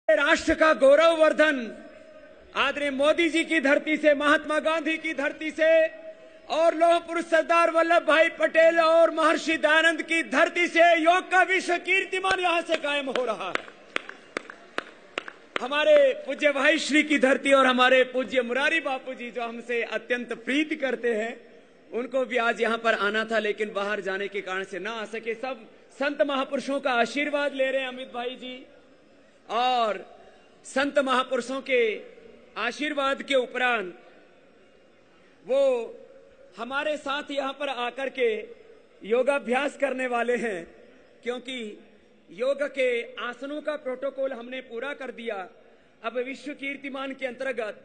राष्ट्र का गौरववर्धन आदरणीय मोदी जी की धरती से, महात्मा गांधी की धरती से और लौह पुरुष सरदार वल्लभ भाई पटेल और महर्षि दयानंद की धरती से योग का विश्व कीर्तिमान यहां से कायम हो रहा है। हमारे पूज्य भाई श्री की धरती और हमारे पूज्य मुरारी बापू जी जो हमसे अत्यंत प्रीति करते हैं, उनको भी आज यहां पर आना था, लेकिन बाहर जाने के कारण से ना आ सके। सब संत महापुरुषों का आशीर्वाद ले रहे हैं अमित भाई जी, और संत महापुरुषों के आशीर्वाद के उपरांत वो हमारे साथ यहां पर आकर के योगाभ्यास करने वाले हैं, क्योंकि योग के आसनों का प्रोटोकॉल हमने पूरा कर दिया। अब विश्व कीर्तिमान के अंतर्गत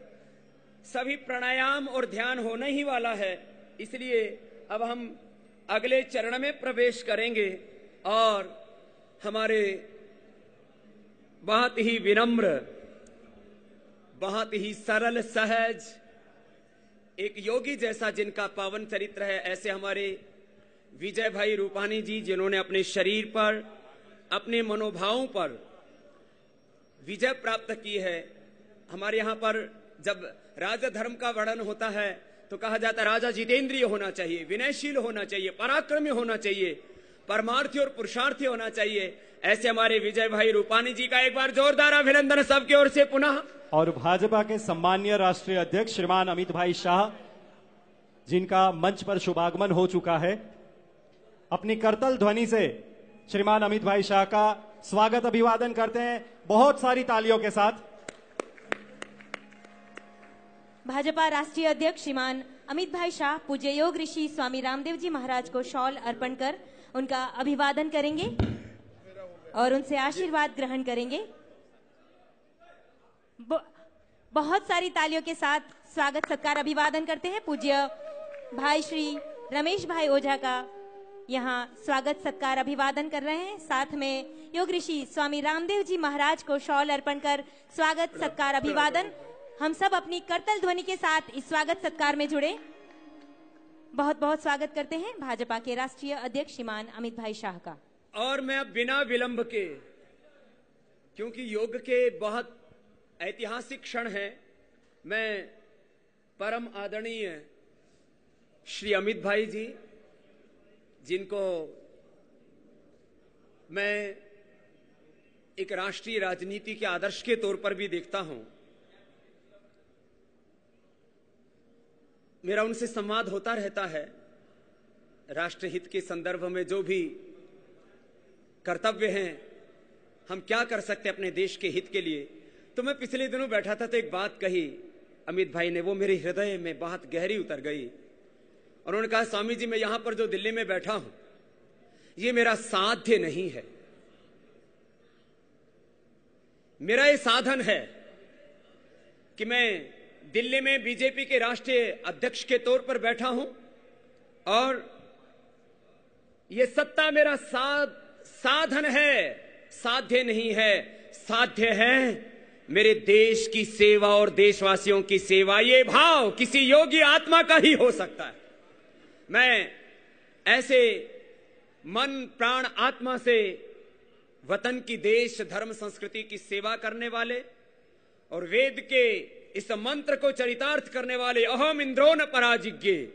सभी प्राणायाम और ध्यान होने ही वाला है, इसलिए अब हम अगले चरण में प्रवेश करेंगे और हमारे बहुत ही विनम्र, बहुत ही सरल सहज एक योगी जैसा जिनका पावन चरित्र है, ऐसे हमारे विजय भाई रूपानी जी, जिन्होंने अपने शरीर पर, अपने मनोभावों पर विजय प्राप्त की है। हमारे यहाँ पर जब राजा धर्म का वर्णन होता है तो कहा जाता है राजा जितेंद्रिय होना चाहिए, विनयशील होना चाहिए, पराक्रमी होना चाहिए, परमार्थी और पुरुषार्थी होना चाहिए। ऐसे हमारे विजय भाई रूपानी जी का एक बार जोरदार अभिनंदन सबकी ओर से पुनः। और भाजपा के सम्मानीय राष्ट्रीय अध्यक्ष श्रीमान अमित भाई शाह, जिनका मंच पर शुभागमन हो चुका है, अपनी करतल ध्वनि से श्रीमान अमित भाई शाह का स्वागत अभिवादन करते हैं बहुत सारी तालियों के साथ। भाजपा राष्ट्रीय अध्यक्ष श्रीमान अमित भाई शाह पूज्य योग ऋषि स्वामी रामदेव जी महाराज को शॉल अर्पण कर उनका अभिवादन करेंगे और उनसे आशीर्वाद ग्रहण करेंगे। बहुत सारी तालियों के साथ स्वागत सत्कार अभिवादन करते हैं। पूज्य भाई श्री रमेश भाई ओझा का यहाँ स्वागत सत्कार अभिवादन कर रहे हैं। साथ में योग ऋषि स्वामी रामदेव जी महाराज को शॉल अर्पण कर स्वागत सत्कार अभिवादन। हम सब अपनी करतल ध्वनि के साथ इस स्वागत सत्कार में जुड़े बहुत बहुत स्वागत करते हैं भाजपा के राष्ट्रीय अध्यक्ष श्रीमान अमित भाई शाह का। और मैं अब बिना विलंब के, क्योंकि योग के बहुत ऐतिहासिक क्षण है, मैं परम आदरणीय श्री अमित भाई जी, जिनको मैं एक राष्ट्रीय राजनीति के आदर्श के तौर पर भी देखता हूं, मेरा उनसे संवाद होता रहता है। राष्ट्रहित के संदर्भ में जो भी कर्तव्य हैं, हम क्या कर सकते हैं अपने देश के हित के लिए। तो मैं पिछले दिनों बैठा था तो एक बात कही अमित भाई ने, वो मेरे हृदय में बहुत गहरी उतर गई। और उन्होंने कहा, स्वामी जी मैं यहां पर जो दिल्ली में बैठा हूं, ये मेरा साध्य नहीं है, मेरा ये साधन है कि मैं दिल्ली में बीजेपी के राष्ट्रीय अध्यक्ष के तौर पर बैठा हूं और ये सत्ता मेरा साधन है, साध्य नहीं है। साध्य है मेरे देश की सेवा और देशवासियों की सेवा। ये भाव किसी योगी आत्मा का ही हो सकता है। मैं ऐसे मन प्राण आत्मा से वतन की, देश धर्म संस्कृति की सेवा करने वाले और वेद के इस मंत्र को चरितार्थ करने वाले, अहम इंद्रो न पराजिज्ञे,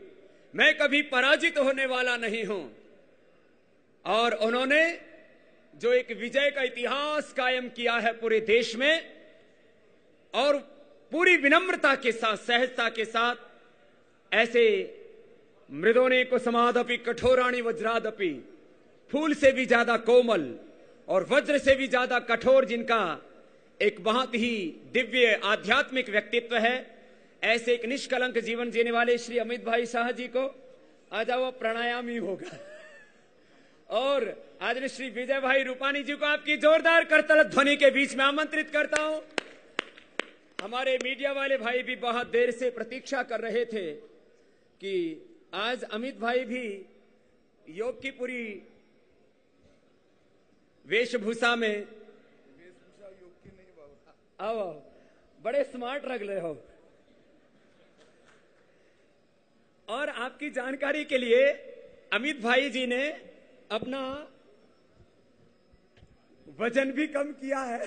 मैं कभी पराजित होने वाला नहीं हूं। और उन्होंने जो एक विजय का इतिहास कायम किया है पूरे देश में, और पूरी विनम्रता के साथ, सहजता के साथ, ऐसे मृदोने को समादपि कठोराणी वज्रादपि, फूल से भी ज्यादा कोमल और वज्र से भी ज्यादा कठोर जिनका एक बहुत ही दिव्य आध्यात्मिक व्यक्तित्व है, ऐसे एक निष्कलंक जीवन जीने वाले श्री अमित भाई शाह जी को आज वो प्राणायाम ही होगा। और आज श्री विजय भाई रूपानी जी को आपकी जोरदार करतल ध्वनि के बीच में आमंत्रित करता हूं। हमारे मीडिया वाले भाई भी बहुत देर से प्रतीक्षा कर रहे थे कि आज अमित भाई भी योग की पूरी वेशभूषा में, आओ बड़े स्मार्ट लग रहे हो। और आपकी जानकारी के लिए अमित भाई जी ने अपना वजन भी कम किया है।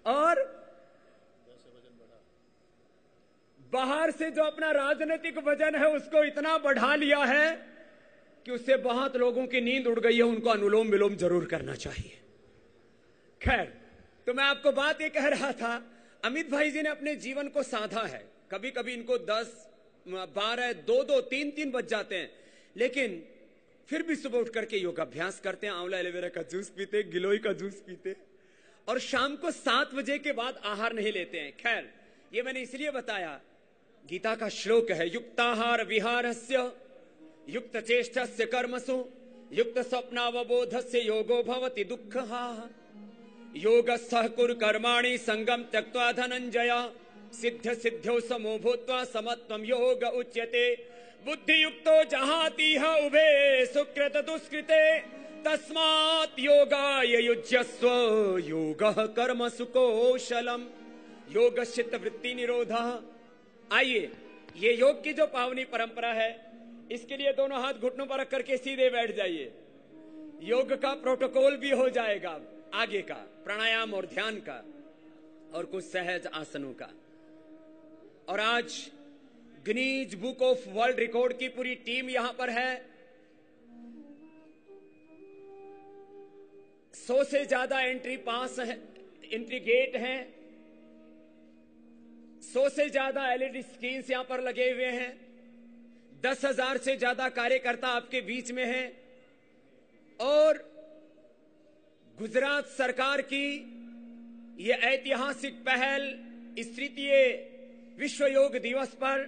और बाहर से जो अपना राजनीतिक वजन है उसको इतना बढ़ा लिया है कि उससे बहुत लोगों की नींद उड़ गई है। उनको अनुलोम विलोम जरूर करना चाहिए। खैर, तो मैं आपको बात ये कह रहा था, अमित भाई जी ने अपने जीवन को साधा है। कभी कभी इनको 10, 12, 2, 3 बज जाते हैं, लेकिन फिर भी सुबह उठ करके योगाभ्यास करते हैं, आंवला एलोवेरा का जूस पीते, गिलोय का जूस पीते, और शाम को 7 बजे के बाद आहार नहीं लेते हैं। खैर, ये मैंने इसलिए बताया, गीता का श्लोक है, युक्ताहार विहारस्य युक्त चेष्टस्य कर्मसु युक्त स्वप्नावबोधस्य योगो भवति दुःखः। योगस्थः कुरु कर्माणि संगम त्यक्त्वा धनंजय सिद्ध सिद्ध्यौ समो भूत्वा समत्वं योग उच्यते। बुद्धि युक्तो जहातीह उभे सुकृत दुष्कृते तस्मात् योगाय युज्यस्व योगः कर्मसु कौशलम् योगश्चित्त वृत्ति निरोधः। आइए, ये योग की जो पावनी परंपरा है, इसके लिए दोनों हाथ घुटनों पर रख करके सीधे बैठ जाइए। योग का प्रोटोकॉल भी हो जाएगा आगे का, प्राणायाम और ध्यान का, और कुछ सहज आसनों का। और आज Guinness book of world record की पूरी टीम यहां पर है। 100 से ज्यादा एंट्री पास है, एंट्री गेट हैं। 100 से ज्यादा एलईडी स्क्रीन यहां पर लगे हुए हैं। 10,000 से ज्यादा कार्यकर्ता आपके बीच में हैं। और गुजरात सरकार की यह ऐतिहासिक पहल इस तृतीय विश्व योग दिवस पर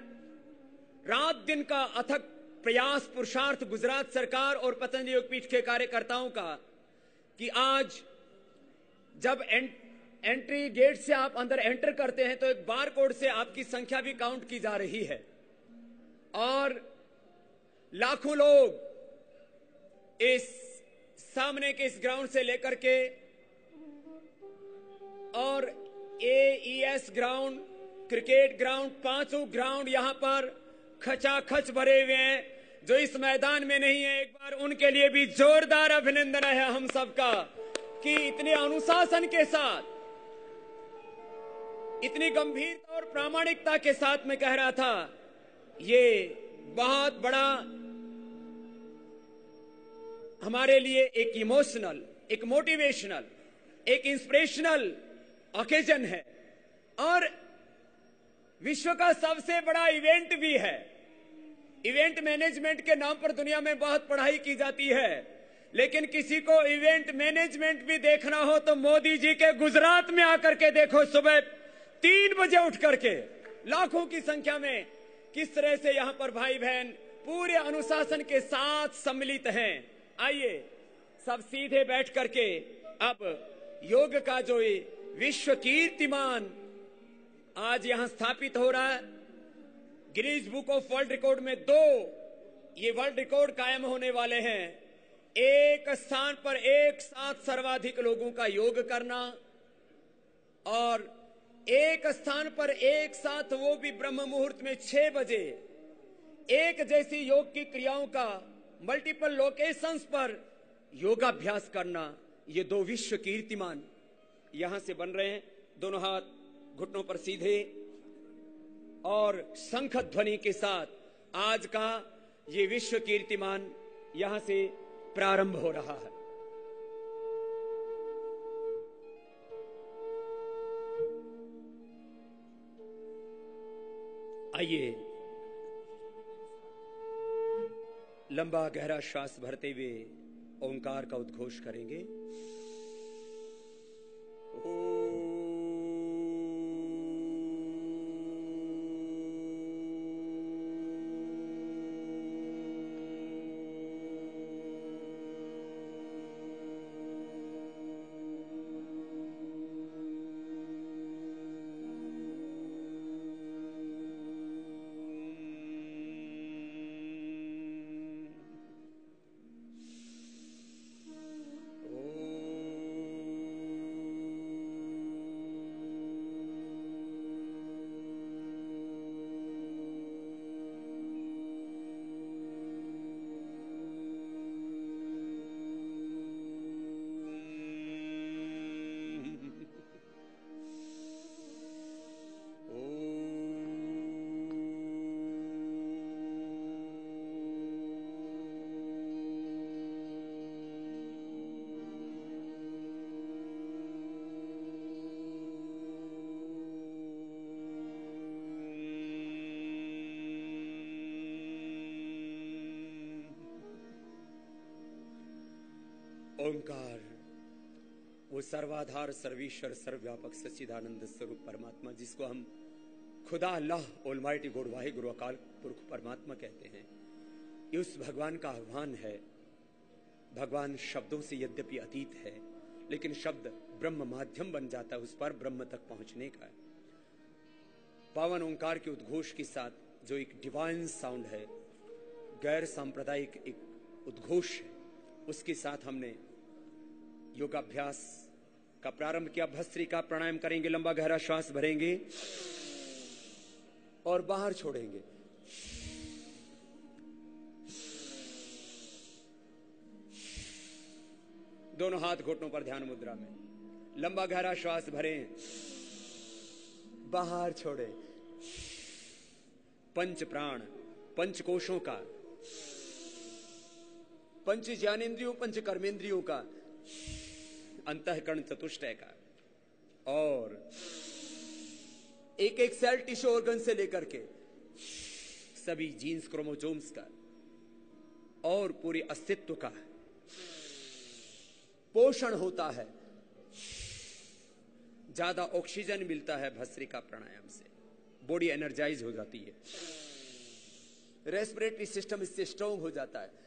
रात दिन का अथक प्रयास पुरुषार्थ गुजरात सरकार और पतंजलि योगपीठ के कार्यकर्ताओं का, कि आज जब एंट्री गेट से आप अंदर एंटर करते हैं तो एक बार कोड से आपकी संख्या भी काउंट की जा रही है, और लाखों लोग इस सामने के इस ग्राउंड से लेकर के और AES ground, cricket ground, 5 ground यहां पर खचाखच भरे हुए हैं। जो इस मैदान में नहीं है, एक बार उनके लिए भी जोरदार अभिनंदन है हम सबका, कि इतने अनुशासन के साथ, इतनी गंभीरता और प्रामाणिकता के साथ मैं कह रहा था, ये बहुत बड़ा हमारे लिए एक इमोशनल, एक मोटिवेशनल, एक इंस्पिरेशनल ओकेजन है, और विश्व का सबसे बड़ा इवेंट भी है। इवेंट मैनेजमेंट के नाम पर दुनिया में बहुत पढ़ाई की जाती है, लेकिन किसी को इवेंट मैनेजमेंट भी देखना हो तो मोदी जी के गुजरात में आकर के देखो। सुबह 3 बजे उठ करके लाखों की संख्या में किस तरह से यहां पर भाई बहन पूरे अनुशासन के साथ सम्मिलित हैं। आइए सब सीधे बैठ करके अब योग का जो विश्व कीर्तिमान आज यहां स्थापित हो रहा है, Guinness book of world record में 2 ये वर्ल्ड रिकॉर्ड कायम होने वाले हैं। एक स्थान पर एक साथ सर्वाधिक लोगों का योग करना, और एक स्थान पर एक साथ वो भी ब्रह्म मुहूर्त में 6 बजे एक जैसी योग की क्रियाओं का मल्टीपल लोकेशंस पर योगाभ्यास करना। ये 2 विश्व कीर्तिमान यहां से बन रहे हैं। दोनों हाथ घुटनों पर सीधे, और शंख ध्वनि के साथ आज का ये विश्व कीर्तिमान यहां से प्रारंभ हो रहा है। आइए लंबा गहरा श्वास भरते हुए ओंकार का उद्घोष करेंगे। ओंकार वो सर्वाधार सर्वेश्वर सर्वव्यापक सच्चिदानंद स्वरूप परमात्मा, जिसको हम खुदा अल्लाह ऑलमाइटी गॉड वाहे गुरु अकाल पुरख परमात्मा कहते हैं, ये उस भगवान का आह्वान है। भगवान शब्दों से यद्यपि अतीत है, लेकिन शब्द ब्रह्म माध्यम बन जाता है उस पर ब्रह्म तक पहुंचने का। पावन ओंकार के उद्घोष के साथ जो एक डिवाइन साउंड है, गैर सांप्रदायिक एक उद्घोष है, उसके साथ हमने योगाभ्यास का प्रारंभ किया। भस्त्रिका प्राणायाम करेंगे, लंबा गहरा श्वास भरेंगे और बाहर छोड़ेंगे। दोनों हाथ घुटनों पर ध्यान मुद्रा में, लंबा गहरा श्वास भरें, बाहर छोड़े। पंच प्राण, पंच कोशों का, पंच ज्ञानेन्द्रियों, पंच कर्मेंद्रियों का, अंतःकरण चतुष्टय का, और एक एक सेल टिश्यू ऑर्गन से लेकर के सभी जीन्स क्रोमोसोम्स का और पूरे अस्तित्व का पोषण होता है। ज्यादा ऑक्सीजन मिलता है भस्त्रिका प्राणायाम से, बॉडी एनर्जाइज हो जाती है, रेस्पिरेटरी सिस्टम इससे स्ट्रांग हो जाता है।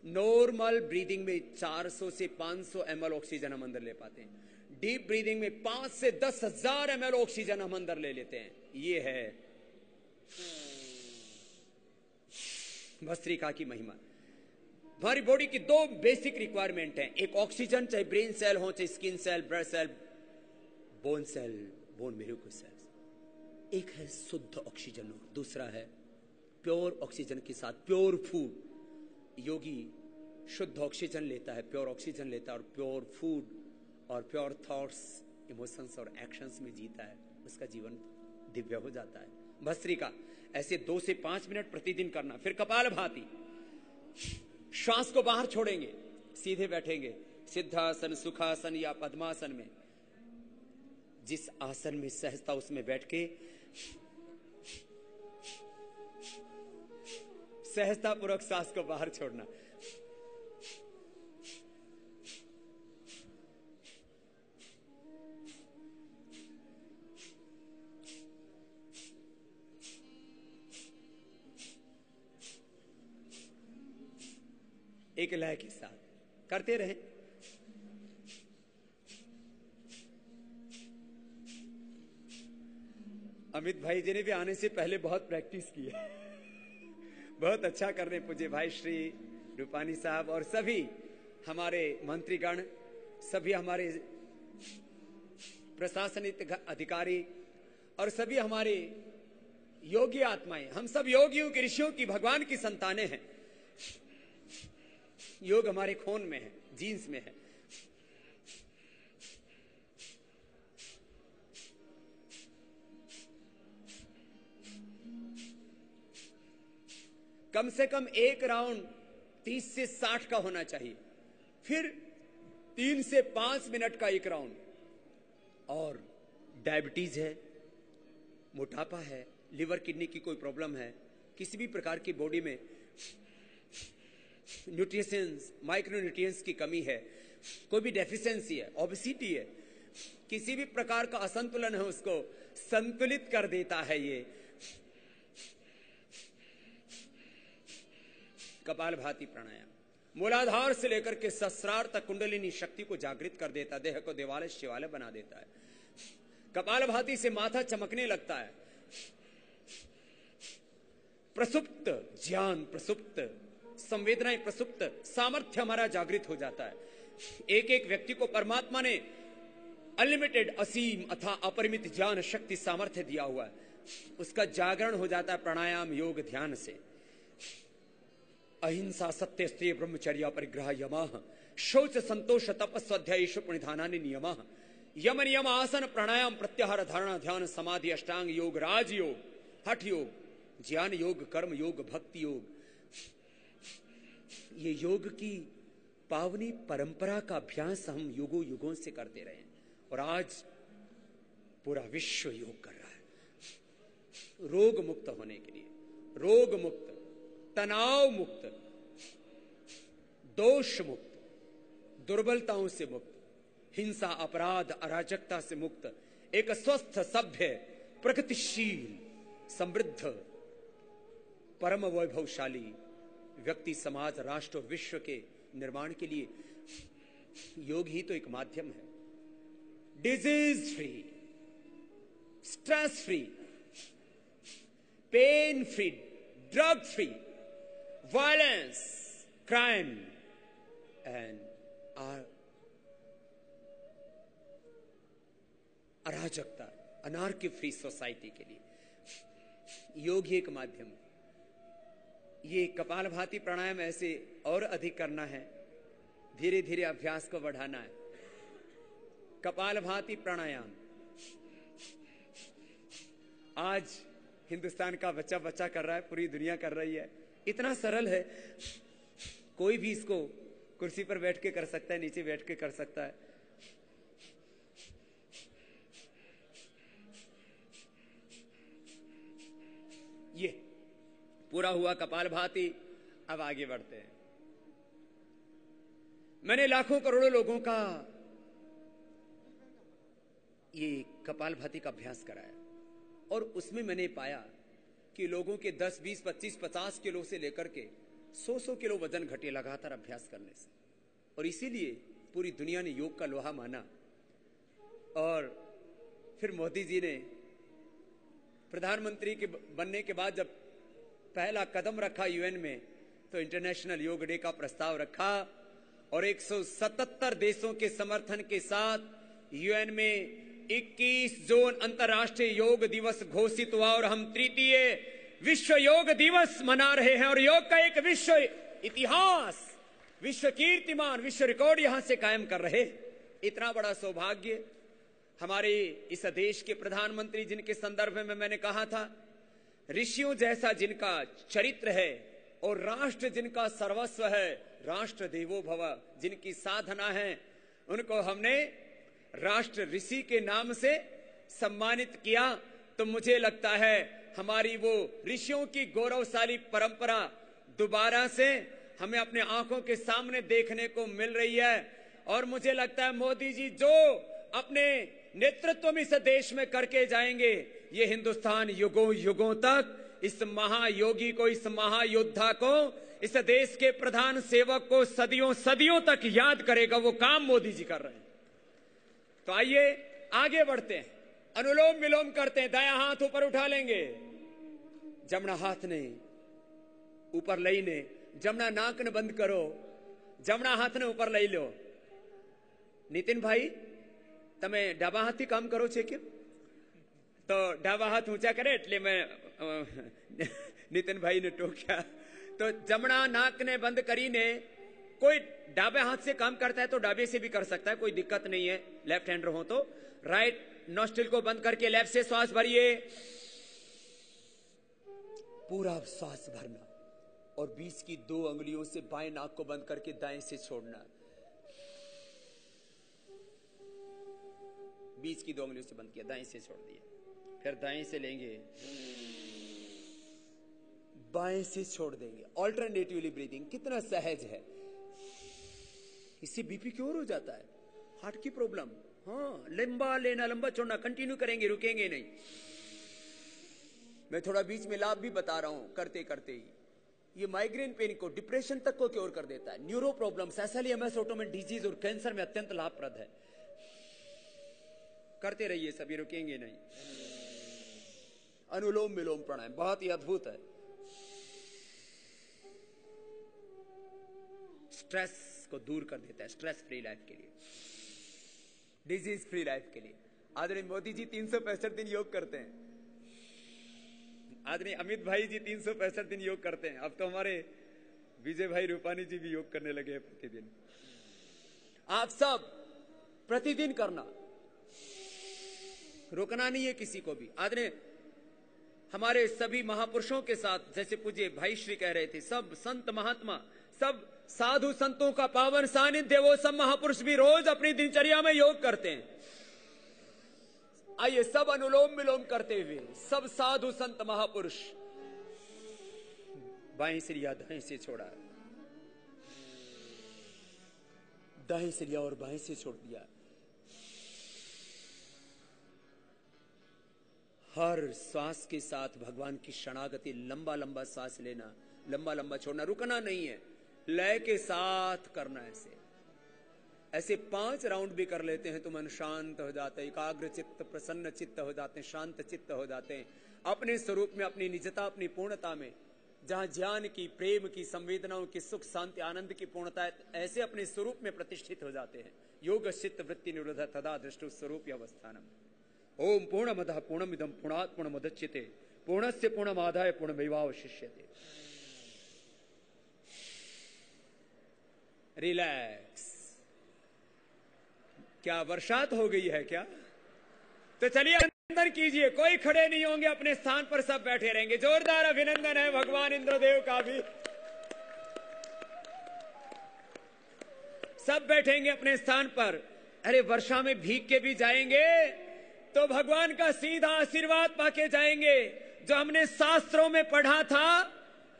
नॉर्मल ब्रीदिंग में 400 से 500 ml ऑक्सीजन हम अंदर ले पाते हैं। डीप ब्रीदिंग में 5 से 10,000 ml ऑक्सीजन हम अंदर ले लेते हैं। ये है भस्त्रिका की महिमा। हमारी बॉडी की 2 बेसिक रिक्वायरमेंट हैं, एक ऑक्सीजन, चाहे ब्रेन सेल हो, चाहे skin cell, blood cell, bone cell, bone marrow cell. एक है शुद्ध ऑक्सीजन और दूसरा है प्योर ऑक्सीजन के साथ प्योर फूड। योगी शुद्ध ऑक्सीजन लेता है, प्योर ऑक्सीजन लेता है, और प्योर फूड और प्योर थॉट्स, इमोशंस और एक्शंस में जीता है, उसका जीवन दिव्य हो जाता है। भस्त्रिका ऐसे 2 से 5 मिनट प्रतिदिन करना। फिर कपालभाति, श्वास को बाहर छोड़ेंगे, सीधे बैठेंगे, सिद्धासन, सुखासन या पद्मासन में। जिस आसन में सहजता उसमें बैठ के सहजता पूर्वक सांस को बाहर छोड़ना। एक लय के साथ करते रहें। अमित भाई जी ने भी आने से पहले बहुत प्रैक्टिस की है, बहुत अच्छा कर रहे पूज्य भाई श्री रूपानी साहब और सभी हमारे मंत्रीगण, सभी हमारे प्रशासनिक अधिकारी और सभी हमारे योगी आत्माएं। हम सब योगियों के, ऋषियों की, भगवान की संतानें हैं। योग हमारे खून में है, जीन्स में है। कम से कम एक राउंड 30 से 60 का होना चाहिए, फिर 3 से 5 मिनट का एक राउंड। और डायबिटीज है, मोटापा है, लिवर किडनी की कोई प्रॉब्लम है, किसी भी प्रकार की बॉडी में न्यूट्रिशंस, माइक्रोन्यूट्रिएंट्स की कमी है, कोई भी डेफिशिएंसी है, ओबेसिटी है, किसी भी प्रकार का असंतुलन है, उसको संतुलित कर देता है ये कपालभाति प्राणायाम। मूलाधार से लेकर के सहस्रार तक कुंडलिनी शक्ति को जागृत कर देता, देह को देवालय शिवालय बना देता है। कपालभाति से माथा चमकने लगता है, प्रसुप्त ज्ञान, प्रसुप्त संवेदनाएं, प्रसुप्त सामर्थ्य हमारा जागृत हो जाता है। एक एक व्यक्ति को परमात्मा ने अनलिमिटेड, असीम अथा अपरिमित ज्ञान शक्ति सामर्थ्य दिया हुआ है, उसका जागरण हो जाता है प्राणायाम योग ध्यान से। अहिंसा, सत्य, स्त्रीय, ब्रह्मचर्य, परिग्रह, यमः, शौच, संतोष, तप, स्वाध्याय, प्रणिधानानि नियमः, यम नियम, आसन, प्राणायाम, प्रत्याहार, धारणा, ध्यान, समाधि, अष्टांग योग, राजयोग, हठ योग, ज्ञान योग, कर्म योग, भक्ति योग। ये योग की पावनी परंपरा का अभ्यास हम युगों युगों से करते रहे और आज पूरा विश्व योग कर रहा है रोग मुक्त होने के लिए। रोग मुक्त, तनाव मुक्त, दोष मुक्त, दुर्बलताओं से मुक्त, हिंसा, अपराध, अराजकता से मुक्त एक स्वस्थ, सभ्य, प्रगतिशील, समृद्ध, परम वैभवशाली व्यक्ति, समाज, राष्ट्र और विश्व के निर्माण के लिए योग ही तो एक माध्यम है। Disease free, stress free, pain free, drug free, violence, crime and अराजकता, अनार्की फ्री सोसाइटी के लिए योग ही एक माध्यम है। ये कपालभाति प्राणायाम ऐसे और अधिक करना है, धीरे धीरे अभ्यास को बढ़ाना है। कपालभाति प्राणायाम आज हिंदुस्तान का बच्चा बच्चा कर रहा है, पूरी दुनिया कर रही है। इतना सरल है, कोई भी इसको कुर्सी पर बैठ के कर सकता है, नीचे बैठ के कर सकता है। ये पूरा हुआ कपालभाति। अब आगे बढ़ते हैं। मैंने लाखों करोड़ों लोगों का ये कपालभाति का अभ्यास कराया और उसमें मैंने पाया कि लोगों के 10, 20, 25, 50 किलो से लेकर के 100 किलो वजन घटे लगातार अभ्यास करने से। और इसीलिए पूरी दुनिया ने योग का लोहा माना। और फिर मोदी जी ने प्रधानमंत्री के बनने के बाद जब पहला कदम रखा यूएन में, तो इंटरनेशनल योग डे का प्रस्ताव रखा और 177 देशों के समर्थन के साथ यूएन में 21 जून अंतर्राष्ट्रीय योग दिवस घोषित हुआ और हम तृतीय विश्व योग दिवस मना रहे हैं। और योग का एक विश्व इतिहास, विश्व कीर्तिमान, विश्व रिकॉर्ड यहां से कायम कर रहे। इतना बड़ा सौभाग्य हमारे इस देश के प्रधानमंत्री, जिनके संदर्भ में मैंने कहा था ऋषियों जैसा जिनका चरित्र है और राष्ट्र जिनका सर्वस्व है, राष्ट्र देवो भव जिनकी साधना है, उनको हमने राष्ट्र ऋषि के नाम से सम्मानित किया। तो मुझे लगता है हमारी वो ऋषियों की गौरवशाली परंपरा दोबारा से हमें अपने आंखों के सामने देखने को मिल रही है। और मुझे लगता है मोदी जी जो अपने नेतृत्व में इस देश में करके जाएंगे, ये हिंदुस्तान युगों युगों तक इस महायोगी को, इस महायोद्धा को, इस देश के प्रधान सेवक को सदियों सदियों तक याद करेगा। वो काम मोदी जी कर रहे हैं। तो आइए आगे बढ़ते हैं, अनुलोम विलोम करते हैं। दायां हाथ ऊपर उठा लेंगे, जमना हाथ ने ऊपर लई ने, जमना नाक ने बंद करो, जमना हाथ ने ऊपर लई लो। नितिन भाई તમે ડાબા હાથથી કામ કરો છે કે? તો ડાબા હાથ ઊંચા કરે એટલે मैं नितिन भाई ने टोक्या। तो जमना नाक ने बंद करी ने, कोई डाबे हाथ से काम करता है तो डाबे से भी कर सकता है, कोई दिक्कत नहीं है। लेफ्ट हैंडर हो तो राइट नॉस्ट्रिल को बंद करके लेफ्ट से श्वास भरिए, पूरा श्वास भरना और बीच की 2 अंगुलियों से बाएं नाक को बंद करके दाएं से छोड़ना। बीच की 2 अंगुलियों से बंद किया, दाएं से छोड़ दिया, फिर दाएं से लेंगे, बाएं से छोड़ देंगे। ऑल्टरनेटिवली ब्रीदिंग कितना सहज है। इससे बीपी क्योर हो जाता है, हार्ट की प्रॉब्लम। हाँ, लंबा लेना, लंबा छोड़ना, कंटिन्यू करेंगे, रुकेंगे नहीं। मैं थोड़ा बीच में लाभ भी बता रहा हूं करते करते ही। ये माइग्रेन पेन को, डिप्रेशन तक को क्योर कर देता है। न्यूरो प्रॉब्लम्स, एसएलईएमएस, ऑटोइम्यून डिजीज और कैंसर में अत्यंत लाभप्रद है। करते रहिए, सभी रुकेंगे नहीं। अनुलोम विलोम प्राणायाम बहुत ही अद्भुत है। स्ट्रेस को दूर कर देता है, स्ट्रेस फ्री लाइफ के लिए, डिजीज फ्री लाइफ के लिए। आदरणीय मोदी जी 365 दिन योग करते हैं। आदरणीय अमित भाई जी 365 दिन योग करते हैं। अब तो हमारे विजय भाई रूपानी जी भी योग करने लगे हैं प्रतिदिन। आप सब प्रतिदिन करना, रोकना नहीं है किसी को भी। आदरणीय हमारे सभी महापुरुषों के साथ, जैसे पूज्य भाई श्री कह रहे थे, सब संत महात्मा, सब साधु संतों का पावन सानिध्य, वो सब महापुरुष भी रोज अपनी दिनचर्या में योग करते हैं। आइए सब अनुलोम विलोम करते हुए, सब साधु संत महापुरुष, बाएं से लिया, दाएं से छोड़ा, दाएं से लिया और बाएं से छोड़ दिया। हर श्वास के साथ भगवान की शरणागति, लंबा लंबा सांस लेना, लंबा लंबा छोड़ना, रुकना नहीं है, लय के साथ करना। ऐसे 5 राउंड भी कर लेते हैं तो मन शांत हो जाता है, एकाग्र चित्त, प्रसन्न चित्त हो जाते हैं, शांत चित्त हो जाते हैं, अपने स्वरूप में, अपनी निजता, अपनी पूर्णता में, जहां ज्ञान की, प्रेम की, संवेदनाओं की, सुख शांति आनंद की पूर्णता है, ऐसे अपने स्वरूप में प्रतिष्ठित हो जाते हैं। योग चित्त वृत्ति निरोध तदा दृष्टु स्वरूप अवस्थानम। ओम पूर्णमदः पूर्णमिदं पूर्णात् पूर्णमुदच्यते पूर्णस्य पूर्णमादाय पूर्णमेवावशिष्यते। रिलैक्स। क्या वर्षात हो गई है क्या? तो चलिए अभिनंदन कीजिए। कोई खड़े नहीं होंगे, अपने स्थान पर सब बैठे रहेंगे। जोरदार अभिनंदन है भगवान इंद्रदेव का भी। सब बैठेंगे अपने स्थान पर। अरे वर्षा में भीग के भी जाएंगे तो भगवान का सीधा आशीर्वाद पाके जाएंगे, जो हमने शास्त्रों में पढ़ा था।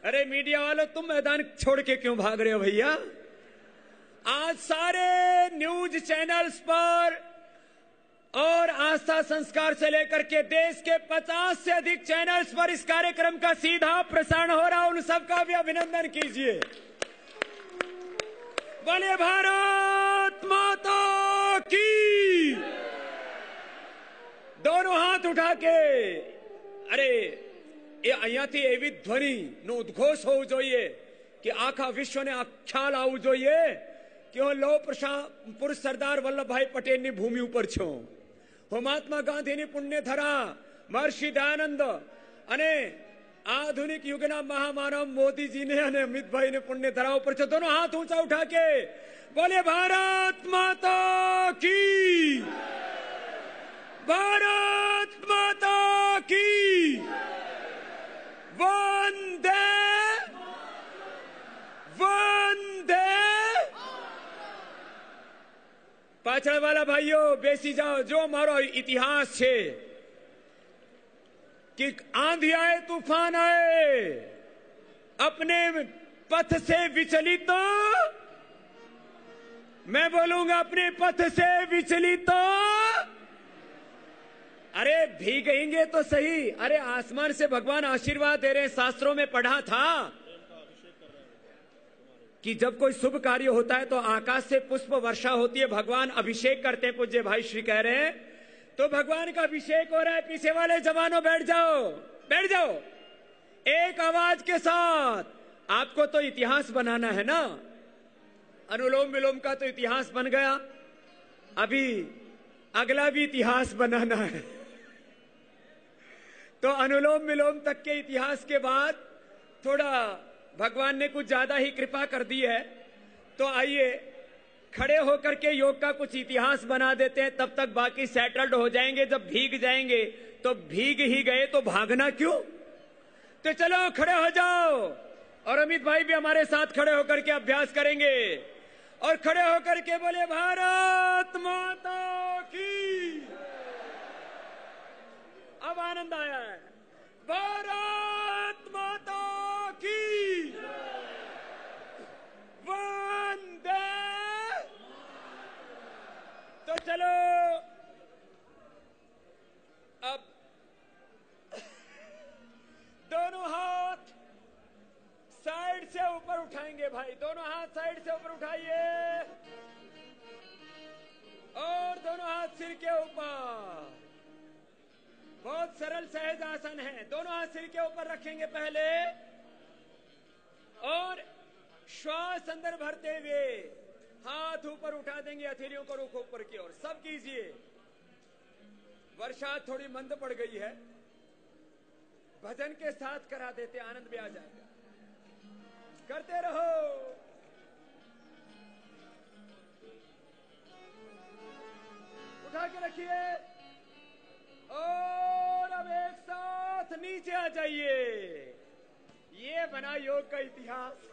अरे मीडिया वालों, तुम मैदान छोड़ के क्यों भाग रहे हो भैया? आज सारे न्यूज चैनल्स पर और आस्था संस्कार से लेकर के देश के 50 से अधिक चैनल्स पर इस कार्यक्रम का सीधा प्रसारण हो रहा है। उन सबका भी अभिनंदन कीजिए। बोले भारत माता की। दोनों हाथ उठा के अरे એ અહીંયાથી એવી ધ્વનિનો ઉદ્ઘોષ હોવો જોઈએ કે આખા વિશ્વને આ ખ્યાલ આવવું જોઈએ કે હું લોહ પુરુષ સરદાર વલ્લભભાઈ પટેલની ભૂમિ ઉપર છું। હું મહાત્મા ગાંધીની પુણ્યધરા મહર્ષિ દયાનંદ અને આધુનિક યુગના મહામાનવ મોદીજીને અને અમિતભાઈને પુણ્યધરા ઉપર છું। दोनों हाथ ऊंचा उठा के बोले भारत माता की, भारत माता की, वंदे वंदे। पाछळ वाला भाइयों बेसी जाओ। जो मारो इतिहास है कि आंधी आए तूफान आए, अपने पथ से विचलित, मैं बोलूंगा अपने पथ से विचलित, अरे भीगेंगे तो सही। अरे आसमान से भगवान आशीर्वाद दे रहे हैं। शास्त्रों में पढ़ा था कि जब कोई शुभ कार्य होता है तो आकाश से पुष्प वर्षा होती है, भगवान अभिषेक करते हैं। पूज्य भाई श्री कह रहे हैं तो भगवान का अभिषेक हो रहा है। पीछे वाले जवानों बैठ जाओ, बैठ जाओ। एक आवाज के साथ आपको तो इतिहास बनाना है ना। अनुलोम विलोम का तो इतिहास बन गया, अभी अगला भी इतिहास बनाना है। तो अनुलोम विलोम तक के इतिहास के बाद थोड़ा भगवान ने कुछ ज्यादा ही कृपा कर दी है। तो आइए खड़े होकर के योग का कुछ इतिहास बना देते हैं, तब तक बाकी सेटल्ड हो जाएंगे। जब भीग जाएंगे तो भीग ही गए तो भागना क्यों? तो चलो खड़े हो जाओ। और अमित भाई भी हमारे साथ खड़े होकर के अभ्यास करेंगे। और खड़े होकर के बोले भारत माता की। अब आनंद आया है। भारत माता की, वंदे। तो चलो अब दोनों हाथ साइड से ऊपर उठाएंगे भाई। दोनों हाथ साइड से ऊपर उठाइए और दोनों हाथ सिर के ऊपर। बहुत सरल सहज आसन है। दोनों हाथ सिर के ऊपर रखेंगे पहले और श्वास अंदर भरते हुए हाथ ऊपर उठा देंगे, हथेलियों को रुख ऊपर की ओर। सब कीजिए। वर्षा थोड़ी मंद पड़ गई है, भजन के साथ करा देते, आनंद भी आ जाएगा। करते रहो। उठा के रखिए और अब एक साथ नीचे आ जाइए। ये बना योग का इतिहास।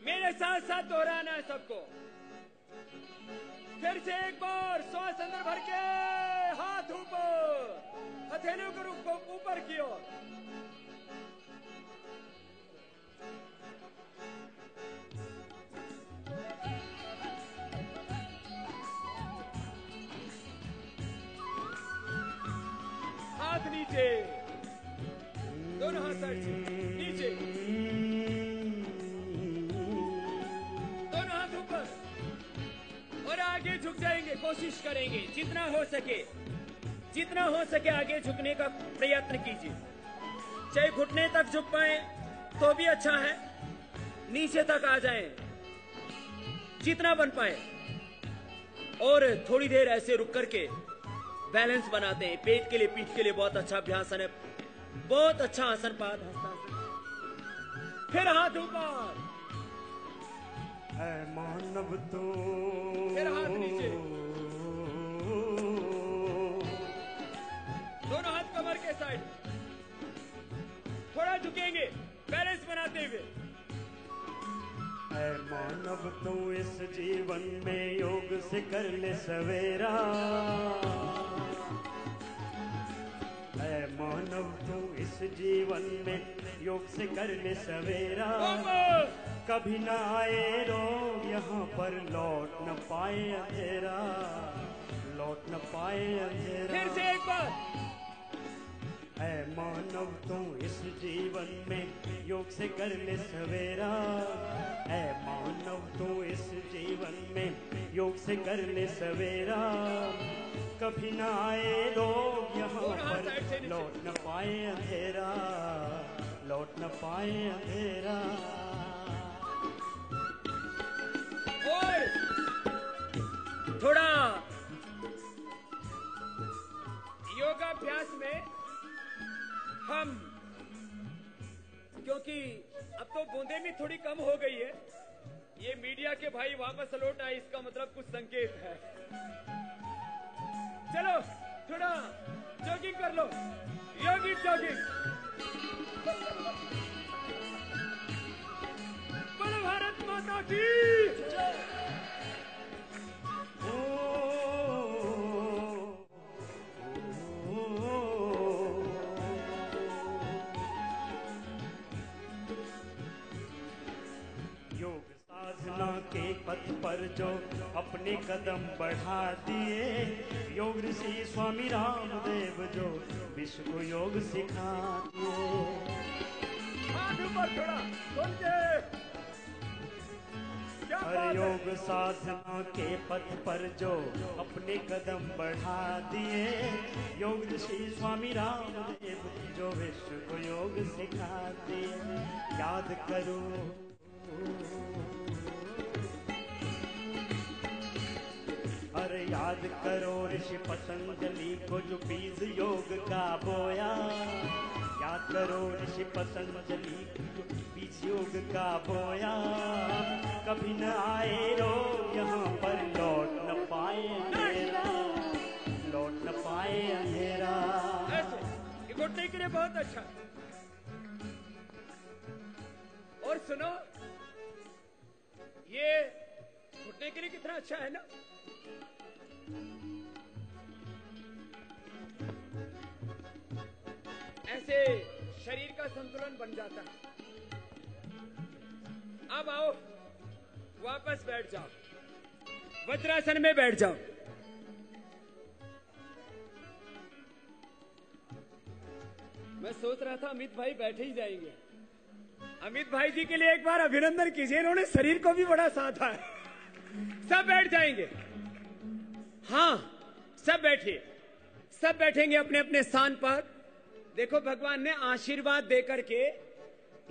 मेरे साथ साथ दोहराना है सबको। फिर से एक बार श्वास अंदर भर के हाथ ऊपर, हथेलियों को रुख ऊपर की ओर। हाथ नीचे, दोनों हाथ साइड से नीचे, दोनों हाथ ऊपर और आगे झुक जाएंगे। कोशिश करेंगे जितना हो सके आगे झुकने का प्रयत्न कीजिए। चाहे घुटने तक झुक पाए तो भी अच्छा है, नीचे तक आ जाएं जितना बन पाए। और थोड़ी देर ऐसे रुक करके बैलेंस बनाते हैं। पेट के लिए, पीठ के लिए बहुत अच्छा अभ्यासन है, बहुत अच्छा आसन, पाद हस्तासन। फिर हाथ ऊपर, है मानव तो, फिर हाथ नीचे, दोनों हाथ कमर के साइड, थोड़ा झुकेंगे बैलेंस बनाते हुए। है मानव तू इस जीवन में योग से कर ले सवेरा। है मानव तू इस जीवन में योग से कर ले सवेरा। कभी न आए रोग यहाँ पर, लौट न पाए अंधेरा, लौट न पाए अंधेरा। फिर से एक बार, है मानव तू इस जीवन में योग से कर ले सवेरा। है मानव तू इस जीवन में योग से कर ले सवेरा। कभी न आए लोग यहाँ पर, लौट न पाए अंधेरा, लौट न पाए अंधेरा। और थोड़ा योगाभ्यास में हम, क्योंकि अब तो बूंदे भी थोड़ी कम हो गई है, ये मीडिया के भाई वापस लौट आए, इसका मतलब कुछ संकेत है। चलो थोड़ा जॉगिंग कर लो, योगिक जॉगिंग। बोलो भारत माता की। के पथ पर जो अपने कदम बढ़ा दिए, योग ऋषि स्वामी रामदेव जो विश्व को योग सिखा दिए। हाथ ऊपर थोड़ा हर योग साधना के पथ पर जो अपने कदम बढ़ा दिए, योग ऋषि स्वामी रामदेव जो विश्व को योग सिखा दिए। याद करो अरे याद करो ऋषि पतंजलि को जो बीज योग का बोया। याद करो ऋषि पतंजलि को जो बीज योग का बोया। कभी न आए रोग यहाँ पर, लौट न पाए अंधेरा, लौट न पाए अंधेरा। ऐसे घुटने के लिए बहुत अच्छा। और सुनो, ये घुटने के लिए कितना अच्छा है ना। ऐसे शरीर का संतुलन बन जाता है। अब आओ वापस बैठ जाओ, वज्रासन में बैठ जाओ। मैं सोच रहा था अमित भाई बैठे ही जाएंगे। अमित भाई जी के लिए एक बार अभिनंदन कीजिए, इन्होंने शरीर को भी बड़ा साधा है। सब बैठ जाएंगे। हाँ, सब बैठिए, सब बैठेंगे अपने अपने स्थान पर। देखो, भगवान ने आशीर्वाद देकर के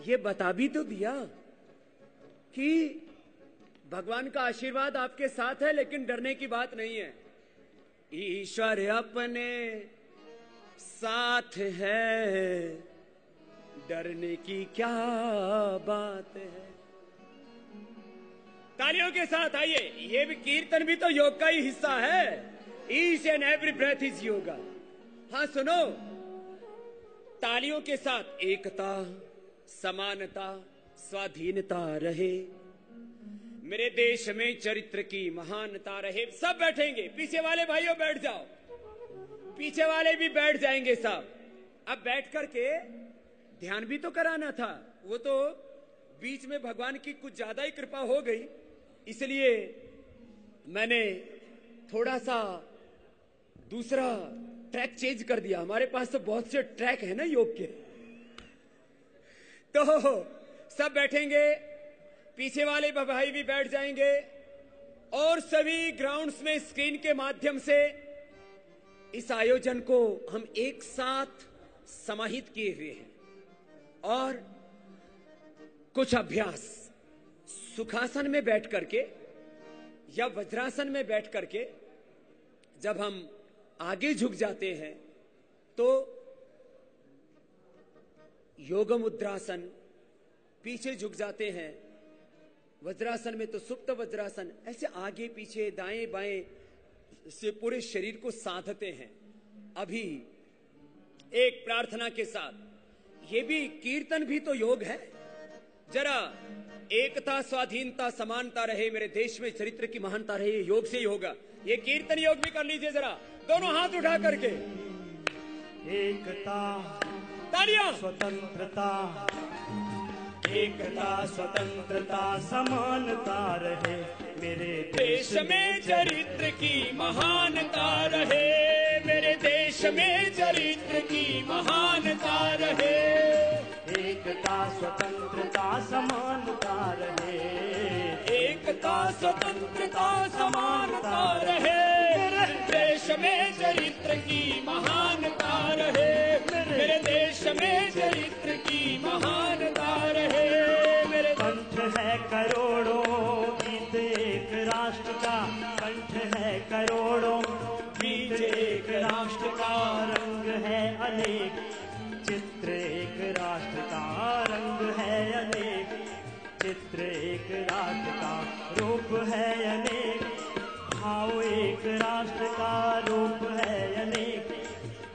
ये बता भी तो दिया कि भगवान का आशीर्वाद आपके साथ है, लेकिन डरने की बात नहीं है। ईश्वर अपने साथ है, डरने की क्या बात है। तालियों के साथ आइए। ये भी कीर्तन भी तो योग का ही हिस्सा है। Each and every breath is yoga. हाँ सुनो, तालियों के साथ एकता, समानता, स्वाधीनता रहे, मेरे देश में चरित्र की महानता रहे। सब बैठेंगे। पीछे वाले भाइयों बैठ जाओ, पीछे वाले भी बैठ जाएंगे सब। अब बैठ करके ध्यान भी तो कराना था। वो तो बीच में भगवान की कुछ ज्यादा ही कृपा हो गई, इसलिए मैंने थोड़ा सा दूसरा ट्रैक चेंज कर दिया। हमारे पास तो बहुत से ट्रैक है ना योग के। तो सब बैठेंगे, पीछे वाले भाई भी बैठ जाएंगे और सभी ग्राउंड्स में स्क्रीन के माध्यम से इस आयोजन को हम एक साथ समाहित किए हुए हैं। और कुछ अभ्यास सुखासन में बैठ करके या वज्रासन में बैठ करके जब हम आगे झुक जाते हैं तो योग मुद्रासन, पीछे झुक जाते हैं वज्रासन में तो सुप्त वज्रासन, ऐसे आगे पीछे दाएं बाएं से पूरे शरीर को साधते हैं। अभी एक प्रार्थना के साथ, ये भी कीर्तन भी तो योग है। जरा एकता स्वाधीनता समानता रहे, मेरे देश में चरित्र की महानता रहे, ये योग से ही होगा। ये कीर्तन योग भी कर लीजिए जरा, दोनों हाथ उठा करके। एकता तालियां। स्वतंत्रता, एकता स्वतंत्रता समानता रहे, मेरे देश में चरित्र की महानता रहे, मेरे देश में चरित्र की महानता रहे। एकता स्वतंत्रता समानता रहे, एकता स्वतंत्रता समानता रहे, देश में चरित्र की महानता रहे, मेरे देश में चरित्र की महानता रहे। मेरे कंठ है करोड़ों गीत एक राष्ट्र का, कंठ है करोड़ों गीत एक राष्ट्र का, रंग है अनेक चित्र एक राष्ट्र का, रंग है अनेक चित्र एक राष्ट्र का, रूप है अनेक भाव एक राष्ट्र का, रूप है अनेक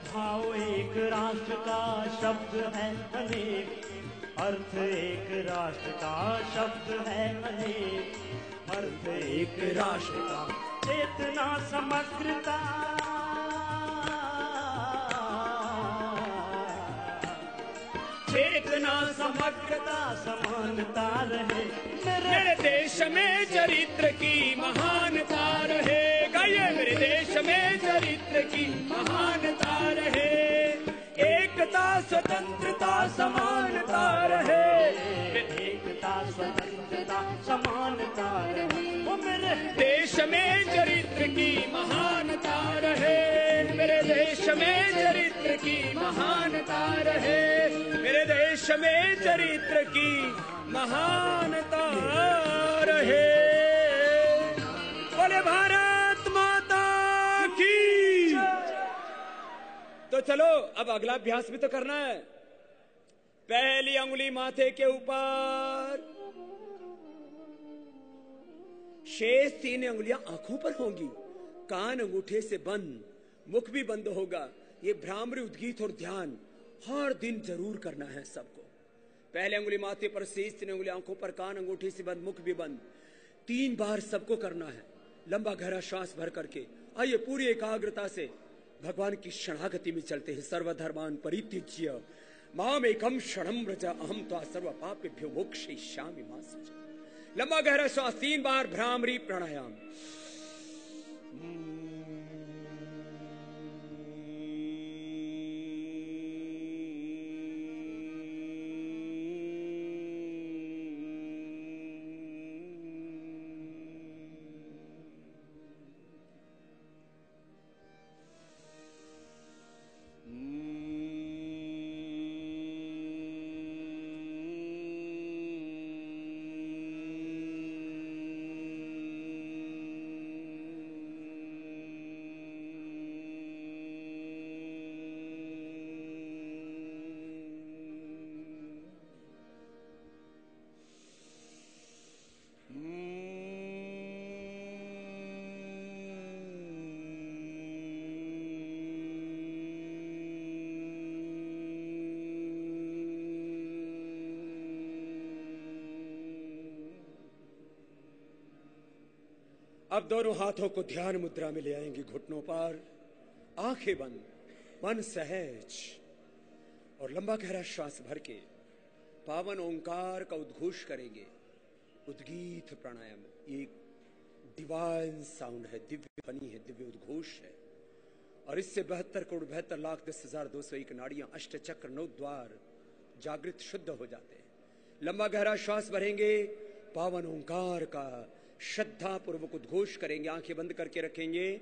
भाव एक राष्ट्र का, शब्द है अनेक अर्थ एक राष्ट्र का, शब्द है अनेक अर्थ एक राष्ट्र का, चेतना समग्रता, चेतना समग्रता समानता रहे, मेरे देश में चरित्र की महानता रहे। गाइए, मेरे देश में चरित्र की महानता रहे, एकता स्वतंत्रता समानता रहे, एकता स्वतंत्रता समानता रहे, वो मेरे देश में चरित्र की महानता रहे, मेरे देश में चरित्र की महानता रहे, मेरे देश में चरित्र की महानता रहे। बोले भारत माता की। तो चलो अब अगला अभ्यास भी तो करना है। पहली अंगुली माथे के ऊपर, शेष 3 अंगुलियां आंखों पर होंगी, कान अंगूठे से बंद, मुख भी बंद होगा। ये भ्रामरी उद्गीत और ध्यान हर दिन जरूर करना है सबको। पहले अंगुली माथे पर, शेष 3 अंगुली आंखों पर, कान अंगूठे से बंद, मुख भी बंद, 3 बार सबको करना है। लंबा गहरा श्वास भर करके आइए पूरी एकाग्रता से भगवान की शरणागति में चलते हैं। सर्वधर्मान परित्यज्य मामेकं शरणं व्रज अहं त्वा सर्व पापेभ्यो मोक्षयिष्यामि मा शुचः। लंबा गहरा श्वास 3 बार, भ्रामरी प्राणायाम। अब दोनों हाथों को ध्यान मुद्रा में ले आएंगे, घुटनों पर, आंखें बंद, मन सहज, और लंबा गहरा श्वास भर के पावन ओंकार का उद्घोष करेंगे। उद्गीत प्राणायाम, ये डिवाइन साउंड है, दिव्य ध्वनि है, दिव्य उद्घोष है। और इससे 72,72,10,201 नाड़ियां, अष्ट चक्र, 9 द्वार जागृत शुद्ध हो जाते हैं। लंबा गहरा श्वास भरेंगे, पावन ओंकार का श्रद्धा पूर्वक उद्घोष करेंगे, आंखें बंद करके रखेंगे।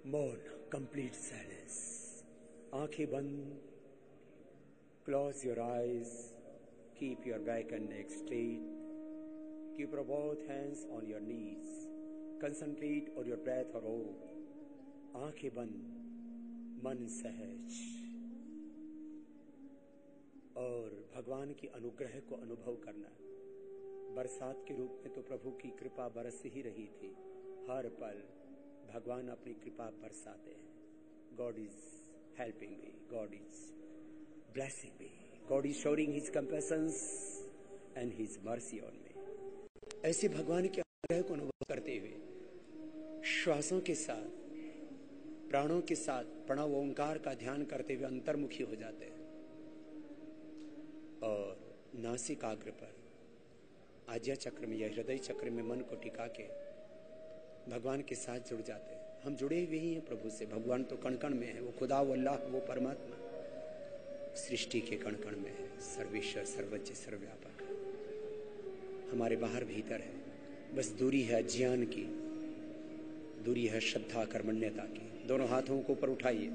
मौन, कंप्लीट साइलेंस, आंखें बंद, close your eyes, keep your back and neck straight, keep your both hands on your knees, concentrate on your breath और ओम। आंखें बंद, मन सहज, और भगवान की अनुग्रह को अनुभव करना। बरसात के रूप में तो प्रभु की कृपा बरस ही रही थी, हर पल भगवान अपनी कृपा बरसाते हैं। God is helping me, God is blessing me, God is showering his compassions and his mercy on me. ऐसे भगवान के अनुग्रह को अनुभव करते हुए श्वासों के साथ, प्राणों के साथ प्रणव ओंकार का ध्यान करते हुए अंतर्मुखी हो जाते हैं और नासिकाग्र पर, आज्ञा चक्र में या हृदय चक्र में मन को टिका के भगवान के साथ जुड़ जाते हैं। हम जुड़े हुए ही हैं प्रभु से। भगवान तो कण कण में है, वो खुदा, वो अल्लाह, वो परमात्मा सृष्टि के कण कण में है, सर्वेश्वर, सर्वज्ञ, सर्वव्यापक, हमारे बाहर भीतर है। बस दूरी है ज्ञान की, दूरी है श्रद्धा कर्मण्यता की। दोनों हाथों को ऊपर उठाइए,